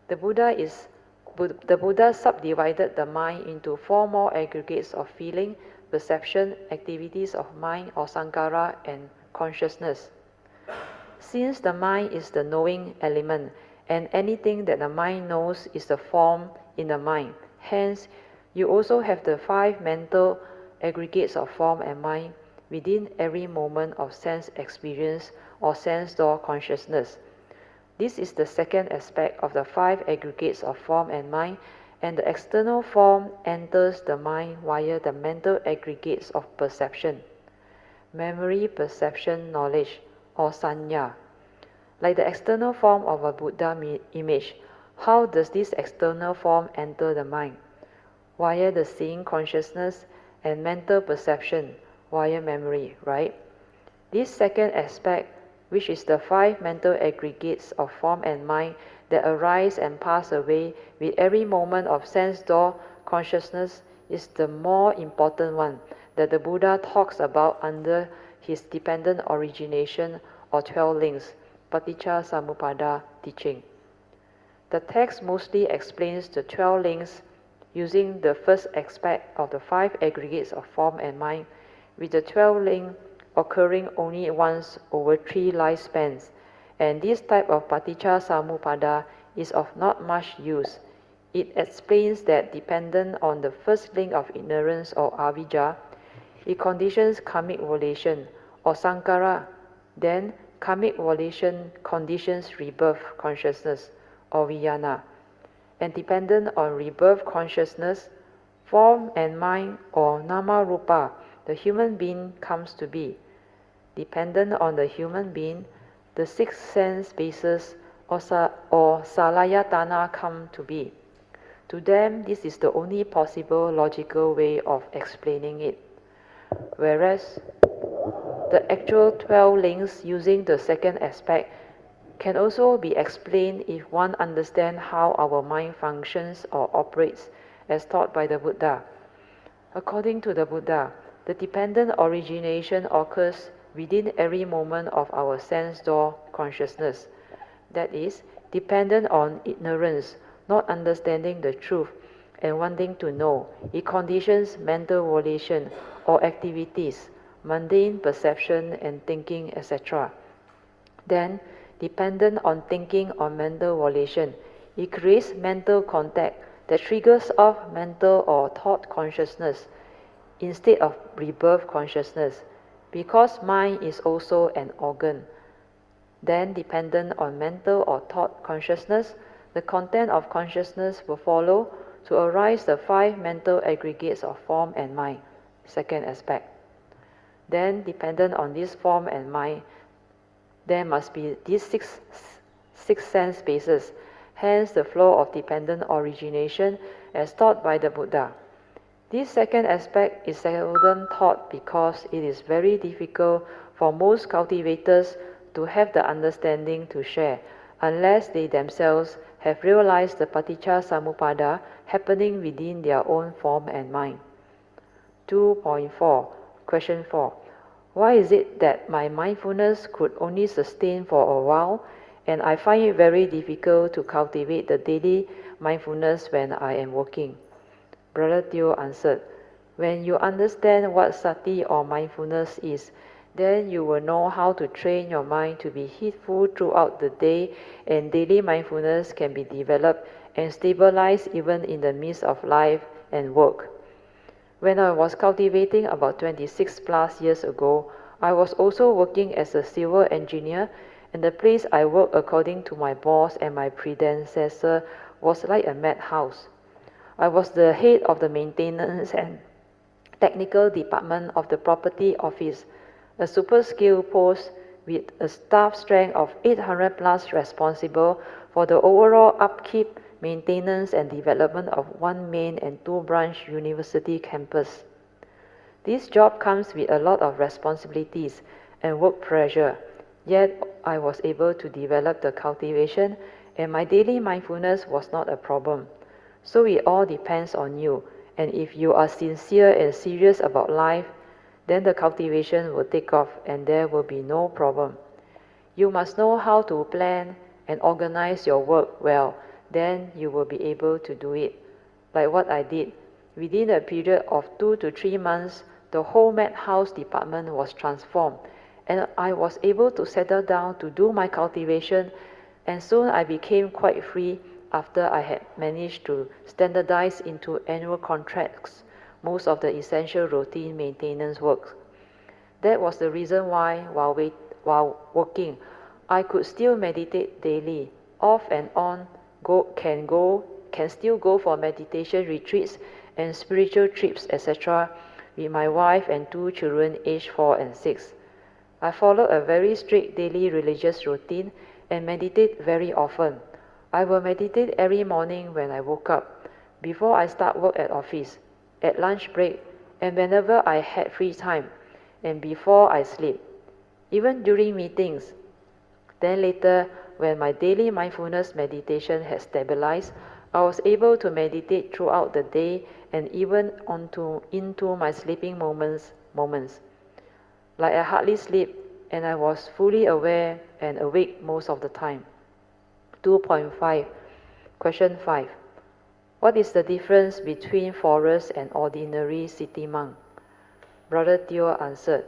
The Buddha subdivided the mind into 4 more aggregates of feeling, perception, activities of mind or sankhara, and consciousness. Since the mind is the knowing element, and anything that the mind knows is the form in the mind, hence you also have the 5 mental aggregates of form and mind within every moment of sense experience or sense door consciousness. This is the second aspect of the 5 aggregates of form and mind, and the external form enters the mind via the mental aggregates of perception, memory, perception, knowledge, or sanya. Like the external form of a Buddha image, how does this external form enter the mind? Via the seeing consciousness and mental perception, via memory, right? This second aspect, which is the 5 mental aggregates of form and mind that arise and pass away with every moment of sense door consciousness, is the more important one that the Buddha talks about under his dependent origination or 12 links, Paticca Samuppada teaching. The text mostly explains the 12 links using the first aspect of the 5 aggregates of form and mind, with the 12 link occurring only once over 3 lifespans, and this type of Paticca Samuppada is of not much use. It explains that dependent on the first link of ignorance or Avijja, it conditions karmic volition or sankhara, then karmic volition conditions rebirth consciousness or vijnana, and dependent on rebirth consciousness, form and mind or nama rupa, the human being comes to be. Dependent on the human being, the 6 sense bases or salayatana come to be. To them, this is the only possible logical way of explaining it. Whereas the actual 12 links using the second aspect can also be explained if one understands how our mind functions or operates as taught by the Buddha. According to the Buddha, the dependent origination occurs within every moment of our sense door consciousness. That is, dependent on ignorance, not understanding the truth, and wanting to know. It conditions mental volition or activities, mundane perception and thinking, etc. Then, dependent on thinking or mental volition, it creates mental contact that triggers off mental or thought consciousness instead of rebirth consciousness, because mind is also an organ. Then, dependent on mental or thought consciousness, the content of consciousness will follow to arise the 5 mental aggregates of form and mind, second aspect. Then, dependent on this form and mind, there must be these six sense bases, hence the flow of dependent origination as taught by the Buddha. This second aspect is seldom taught because it is very difficult for most cultivators to have the understanding to share, unless they themselves have realized the Paticca Samuppada happening within their own form and mind. 2.4. Question 4. Why is it that my mindfulness could only sustain for a while, and I find it very difficult to cultivate the daily mindfulness when I am working? Brother Teo answered, when you understand what sati or mindfulness is, then you will know how to train your mind to be heedful throughout the day, and daily mindfulness can be developed and stabilized even in the midst of life and work. When I was cultivating about 26 plus years ago, I was also working as a civil engineer, and the place I worked according to my boss and my predecessor was like a madhouse. I was the head of the maintenance and technical department of the property office, a super skilled post with a staff strength of 800 plus responsible for the overall upkeep, maintenance and development of 1 main and 2 branch university campus. This job comes with a lot of responsibilities and work pressure, Yet I was able to develop the cultivation, and my daily mindfulness was not a problem. So it all depends on you, and if you are sincere and serious about life, then the cultivation will take off and there will be no problem. You must know how to plan and organize your work well, then you will be able to do it. Like what I did. Within a period of 2 to 3 months, the whole madhouse department was transformed, and I was able to settle down to do my cultivation, and soon I became quite free after I had managed to standardize into annual contracts most of the essential routine maintenance work. That was the reason why, while working, I could still meditate daily, off and on, can still go for meditation retreats and spiritual trips, etc., with my wife and 2 children aged 4 and 6. I follow a very strict daily religious routine and meditate very often. I will meditate every morning when I woke up, before I start work at office, at lunch break, and whenever I had free time, and before I sleep, even during meetings. Then later, when my daily mindfulness meditation had stabilized, I was able to meditate throughout the day and even into my sleeping moments. Like I hardly sleep, and I was fully aware and awake most of the time. 2.5. Question 5. What is the difference between forest and ordinary city monk? Brother Teo answered,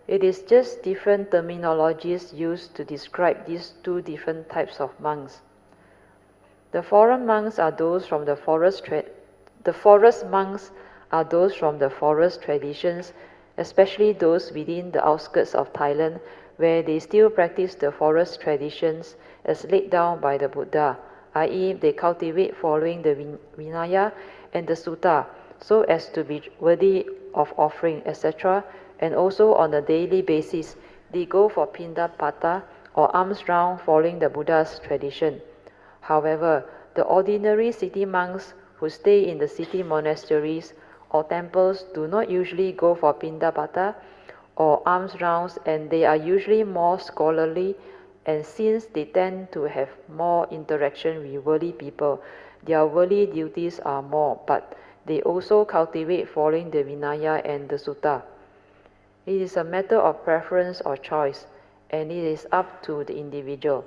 it is just different terminologies used to describe these 2 different types of monks. The forest monks are those from the forest traditions, especially those within the outskirts of Thailand, where they still practice the forest traditions as laid down by the Buddha, i.e. they cultivate following the Vinaya and the Sutta, so as to be worthy of offering, etc., and also on a daily basis, they go for Pindapata or alms round following the Buddha's tradition. However, the ordinary city monks who stay in the city monasteries or temples do not usually go for Pindapata or alms rounds, and they are usually more scholarly, and since they tend to have more interaction with worldly people, their worldly duties are more, but they also cultivate following the Vinaya and the Sutta. It is a matter of preference or choice, and it is up to the individual.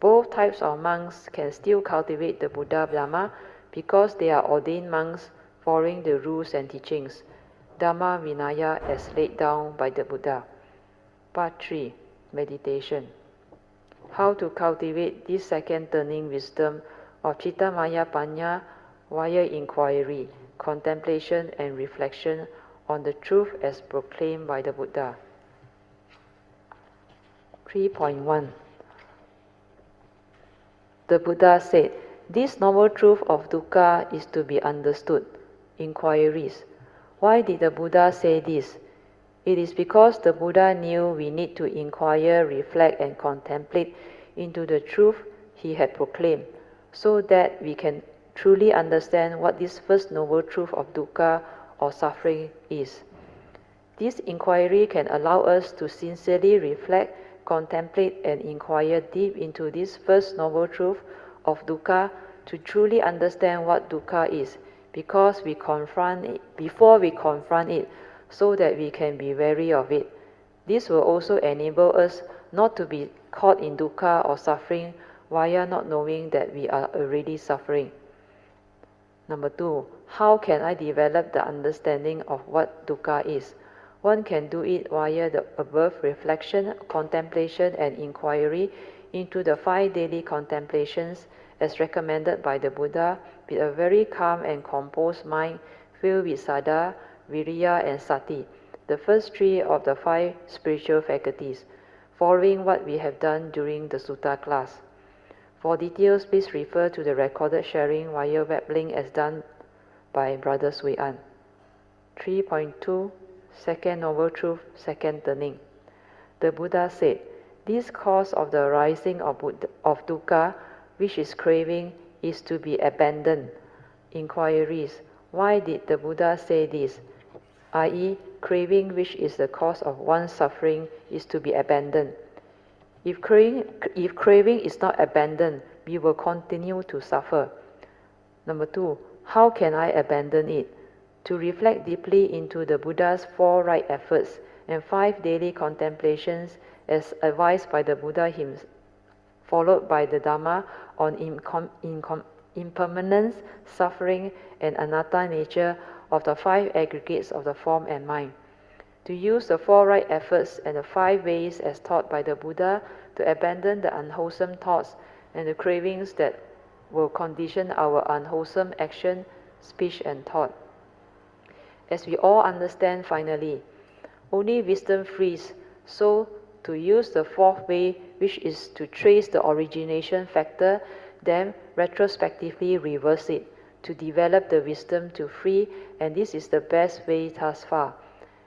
Both types of monks can still cultivate the Buddha Dhamma because they are ordained monks following the rules and teachings, Dhamma Vinaya as laid down by the Buddha. Part 3. Meditation. How to cultivate this second turning wisdom of Citta Maya Panya via inquiry, contemplation and reflection on the truth as proclaimed by the Buddha. 3.1. The Buddha said, this noble truth of dukkha is to be understood. Inquiries. Why did the Buddha say this? It is because the Buddha knew we need to inquire, reflect and contemplate into the truth he had proclaimed, so that we can truly understand what this first noble truth of dukkha or suffering is. This inquiry can allow us to sincerely reflect, contemplate and inquire deep into this first noble truth of dukkha to truly understand what dukkha is, before we confront it, so that we can be wary of it. This will also enable us not to be caught in dukkha or suffering via not knowing that we are already suffering. Number 2, how can I develop the understanding of what dukkha is? One can do it via the above reflection, contemplation and inquiry into the 5 daily contemplations as recommended by the Buddha, with a very calm and composed mind filled with saddha, viriya and sati, the first 3 of the 5 spiritual faculties, following what we have done during the Sutta class. For details, please refer to the recorded sharing via web link as done by Brother Sui An. 3.2. Second Noble Truth, Second Turning. The Buddha said, this cause of the arising of dukkha, which is craving, is to be abandoned. Inquiries. Why did the Buddha say this? I.e., craving, which is the cause of one's suffering, is to be abandoned. If craving is not abandoned, we will continue to suffer. Number 2, how can I abandon it? To reflect deeply into the Buddha's 4 right efforts and 5 daily contemplations as advised by the Buddha himself, followed by the Dhamma on impermanence, suffering, and anatta nature of the 5 aggregates of the form and mind. To use the 4 right efforts and the 5 ways as taught by the Buddha to abandon the unwholesome thoughts and the cravings that will condition our unwholesome action, speech, and thought. As we all understand finally, only wisdom frees, so to use the 4th way, which is to trace the origination factor, then retrospectively reverse it, to develop the wisdom to free, and this is the best way thus far.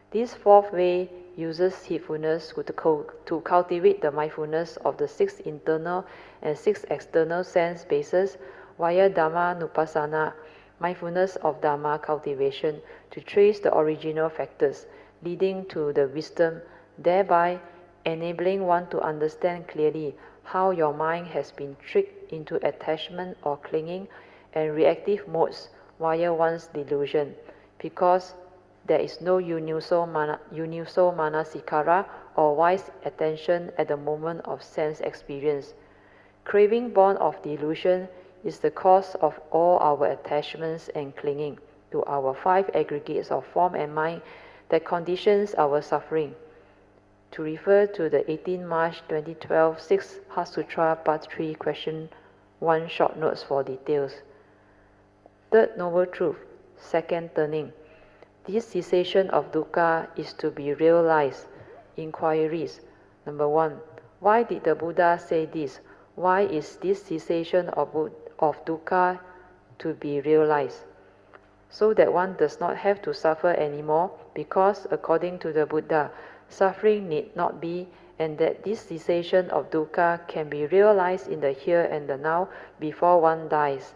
This 4th way uses heedfulness to cultivate the mindfulness of the 6 internal and 6 external sense bases via Dhamma Nupassana, mindfulness of Dhamma cultivation, to trace the original factors leading to the wisdom, thereby enabling one to understand clearly how your mind has been tricked into attachment or clinging and reactive modes via one's delusion, because there is no universal manasikara or wise attention at the moment of sense experience. Craving born of delusion is the cause of all our attachments and clinging to our 5 aggregates of form and mind that conditions our suffering. To refer to the 18 March 2012 6th Heart Sutra Part 3 Question 1 short notes for details. Third Noble Truth, second turning. This cessation of dukkha is to be realized. Inquiries. Number 1. Why did the Buddha say this? Why is this cessation of dukkha to be realized? So that one does not have to suffer anymore, because according to the Buddha, suffering need not be, and that this cessation of dukkha can be realized in the here and the now before one dies.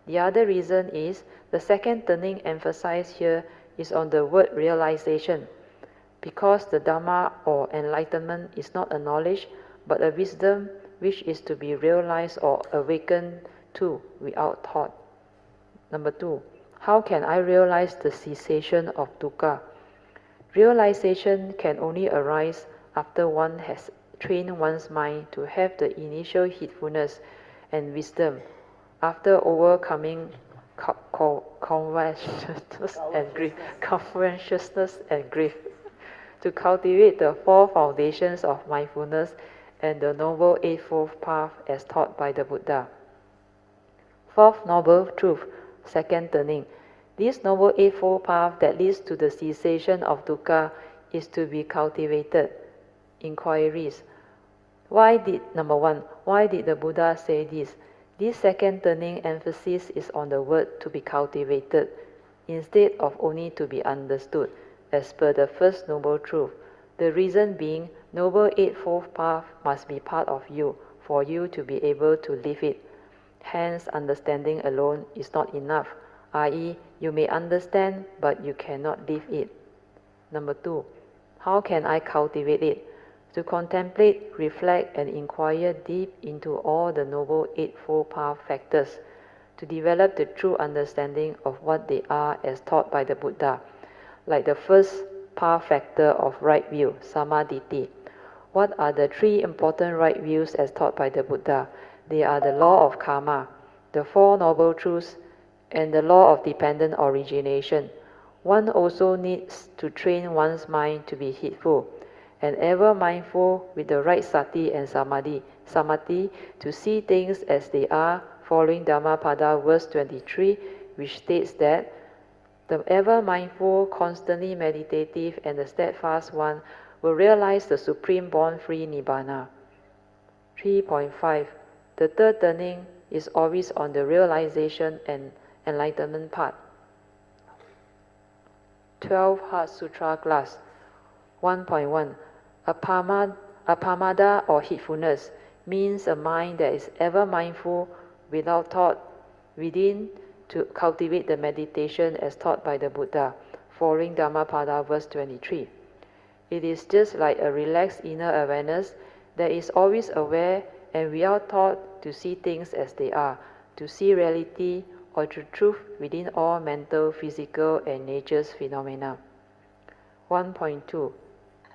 The other reason is the second turning emphasized here is on the word realization, because the Dhamma or enlightenment is not a knowledge but a wisdom which is to be realized or awakened to without thought. Number 2. How can I realize the cessation of dukkha? Realization can only arise after one has trained one's mind to have the initial heedfulness and wisdom, after overcoming covetousness and grief, to cultivate the 4 foundations of mindfulness and the Noble Eightfold Path as taught by the Buddha. 4th Noble Truth, second turning. This Noble Eightfold Path that leads to the cessation of dukkha is to be cultivated. Inquiries. Number 1. Why did the Buddha say this? This second turning emphasis is on the word to be cultivated, instead of only to be understood, as per the first Noble Truth. The reason being, Noble Eightfold Path must be part of you, for you to be able to live it. Hence, understanding alone is not enough, i.e., you may understand, but you cannot live it. Number 2. How can I cultivate it? To contemplate, reflect, and inquire deep into all the Noble Eightfold Path factors, to develop the true understanding of what they are as taught by the Buddha, like the first path factor of right view, samadhi. What are the 3 important right views as taught by the Buddha? They are the law of karma, the 4 noble truths, and the law of dependent origination. One also needs to train one's mind to be heedful and ever mindful with the right sati and samadhi to see things as they are, following Dhammapada verse 23, which states that the ever mindful, constantly meditative, and the steadfast one will realize the supreme born-free nibbana. 3.5. The third turning is always on the realization and enlightenment part. 12 Heart Sutra class. 1.1. Apamada or heedfulness means a mind that is ever mindful without thought within to cultivate the meditation as taught by the Buddha, following Dhammapada verse 23. It is just like a relaxed inner awareness There is always aware and we are taught to see things as they are, to see reality or the truth within all mental, physical, and nature's phenomena. 1.2.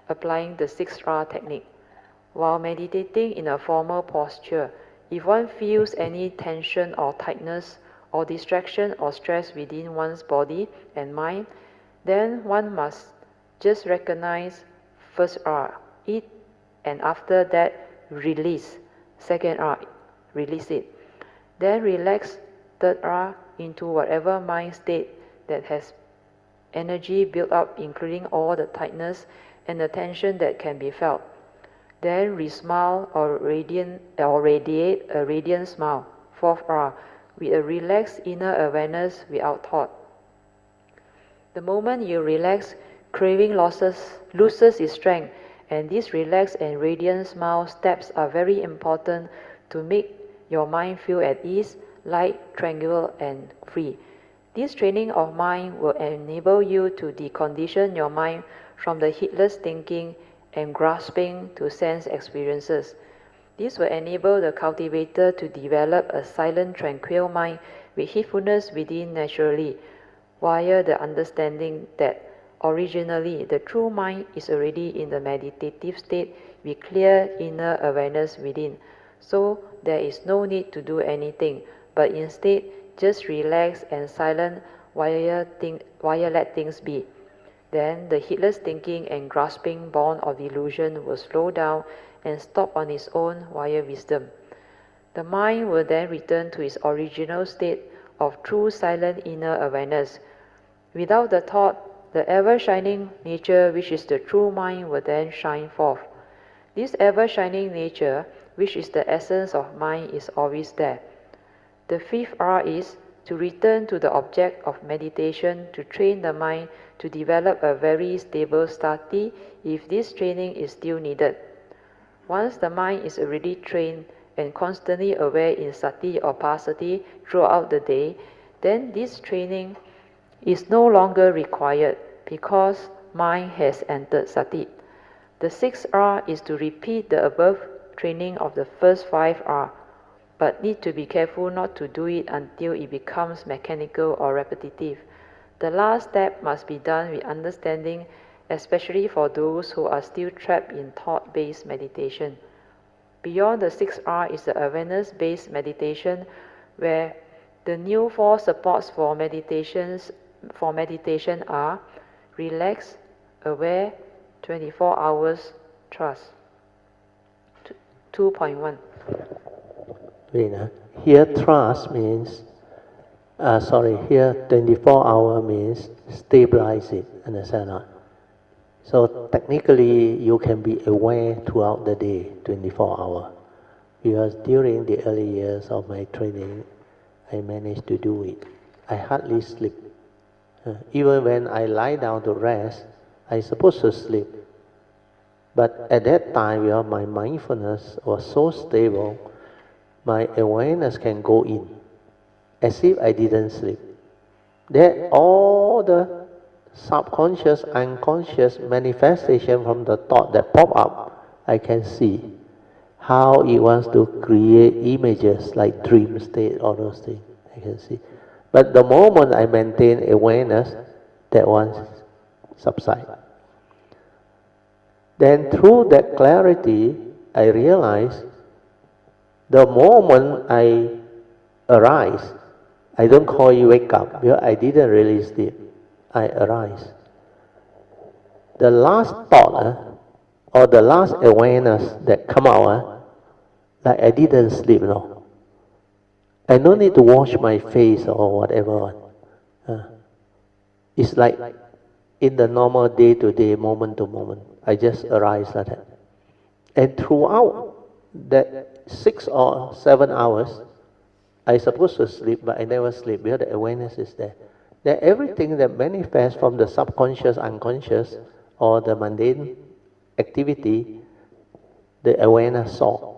Applying the 6R technique. While meditating in a formal posture, if one feels any tension or tightness or distraction or stress within one's body and mind, then one must just recognize first R, it, and after that release. Second R, release it. Then relax third R into whatever mind state that has energy built up, including all the tightness and the tension that can be felt. Then re-smile or radiate a radiant smile, fourth R, with a relaxed inner awareness without thought. The moment you relax, craving loses its strength, and these relaxed and radiant smile steps are very important to make your mind feel at ease, light, tranquil, and free. This training of mind will enable you to decondition your mind from the heedless thinking and grasping to sense experiences. This will enable the cultivator to develop a silent, tranquil mind with heedfulness within naturally, via the understanding that originally the true mind is already in the meditative state with clear inner awareness within. So there is no need to do anything, but instead just relax and silent while let things be. Then the heedless thinking and grasping born of delusion will slow down and stop on its own via wisdom. The mind will then return to its original state of true silent inner awareness. Without the thought, the ever-shining nature, which is the true mind, will then shine forth. This ever-shining nature, which is the essence of mind, is always there. The fifth R is to return to the object of meditation to train the mind to develop a very stable sati if this training is still needed. Once the mind is already trained and constantly aware in sati or passaddhi throughout the day, then this training is no longer required because mind has entered sati. The sixth R is to repeat the above training of the first five R, but need to be careful not to do it until it becomes mechanical or repetitive. The last step must be done with understanding, especially for those who are still trapped in thought-based meditation. Beyond the 6R is the awareness-based meditation, where the new four supports for meditation are relax, aware, 24 hours, trust. 2.1. Here trust means, here 24 hour means stabilize it, understand not? So technically you can be aware throughout the day, 24 hours. Because during the early years of my training, I managed to do it. I hardly sleep. Even when I lie down to rest, I'm supposed to sleep. But at that time, my mindfulness was so stable, my awareness can go in, as if I didn't sleep. Then all the subconscious, unconscious manifestation from the thought that pop up, I can see how it wants to create images like dream state, all those things, I can see. But the moment I maintain awareness, that one subsides. Then through that clarity, I realize the moment I arise, I don't call it wake up, because I didn't really sleep. I arise. The last thought, or the last awareness that come out, like I didn't sleep, no. I no need to wash my face or whatever. It's like in the normal day-to-day, moment-to-moment, I just arise like that. And throughout that 6 or 7 hours, I supposed to sleep, but I never sleep because the awareness is there. That everything that manifests from the subconscious, unconscious, or the mundane activity, the awareness saw.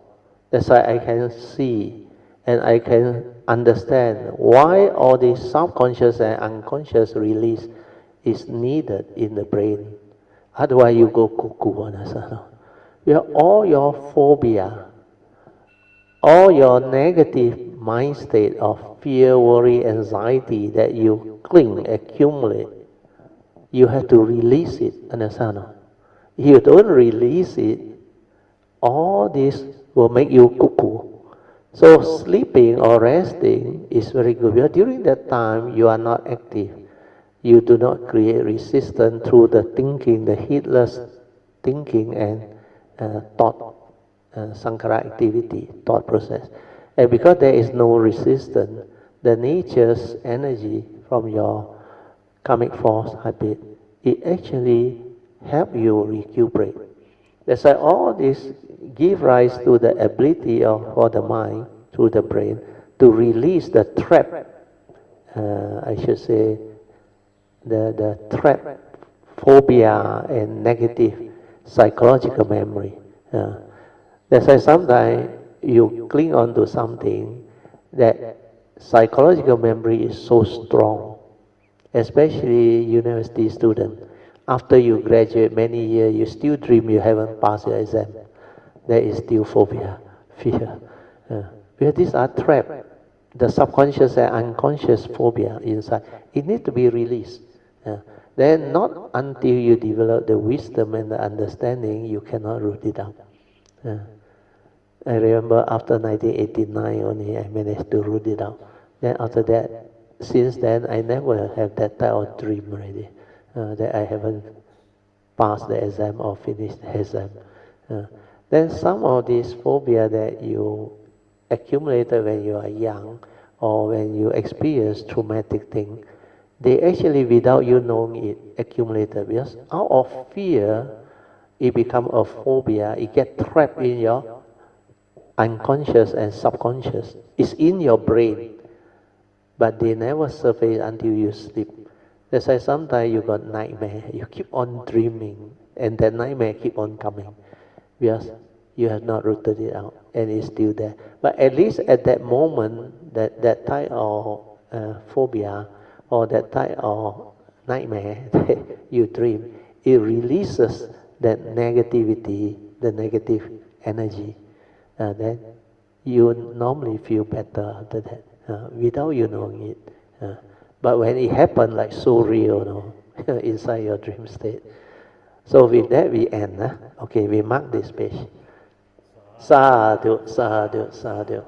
That's why I can see and I can understand why all this subconscious and unconscious release is needed in the brain. Otherwise you go cuckoo. where all your phobia, all your negative mind state of fear, worry, anxiety that you cling, accumulate, you have to release it, understand? If you don't release it, all this will make you cuckoo. So sleeping or resting is very good. Because during that time you are not active. You do not create resistance through the thinking, the heedless thinking and thought, sankhara activity, thought process. And because there is no resistance, the nature's energy from your karmic force habit, it actually help you recuperate. That's why all this give rise to the ability for the mind, through the brain, to release the trap, I should say, the trap, phobia and negative psychological memory. That's why sometimes you cling on to something that psychological memory is so strong, especially university student. After you graduate many years, you still dream you haven't passed your exam. There is still phobia, fear. Because these are trapped. The subconscious and unconscious phobia inside. It needs to be released. Then not until you develop the wisdom and the understanding, you cannot root it out. I remember after 1989 only I managed to root it out. Then after that, since then I never have that type of dream already. That I haven't passed the exam or finished the exam. Then some of these phobia that you accumulated when you are young or when you experience traumatic thing, they actually, without you knowing it, accumulated. Because out of fear, it becomes a phobia. It gets trapped in your unconscious and subconscious. It's in your brain, but they never surface until you sleep. That's why sometimes you got nightmare. You keep on dreaming, and that nightmare keep on coming, because you have not rooted it out, and it's still there. But at least at that moment, that type of phobia or that type of nightmare that you dream, it releases that negativity, the negative energy. Then you normally feel better after that, without you knowing it. But when it happens, like so real, inside your dream state. So with that we end. Okay, we mark this page. Sadhu, sadhu, sadhu.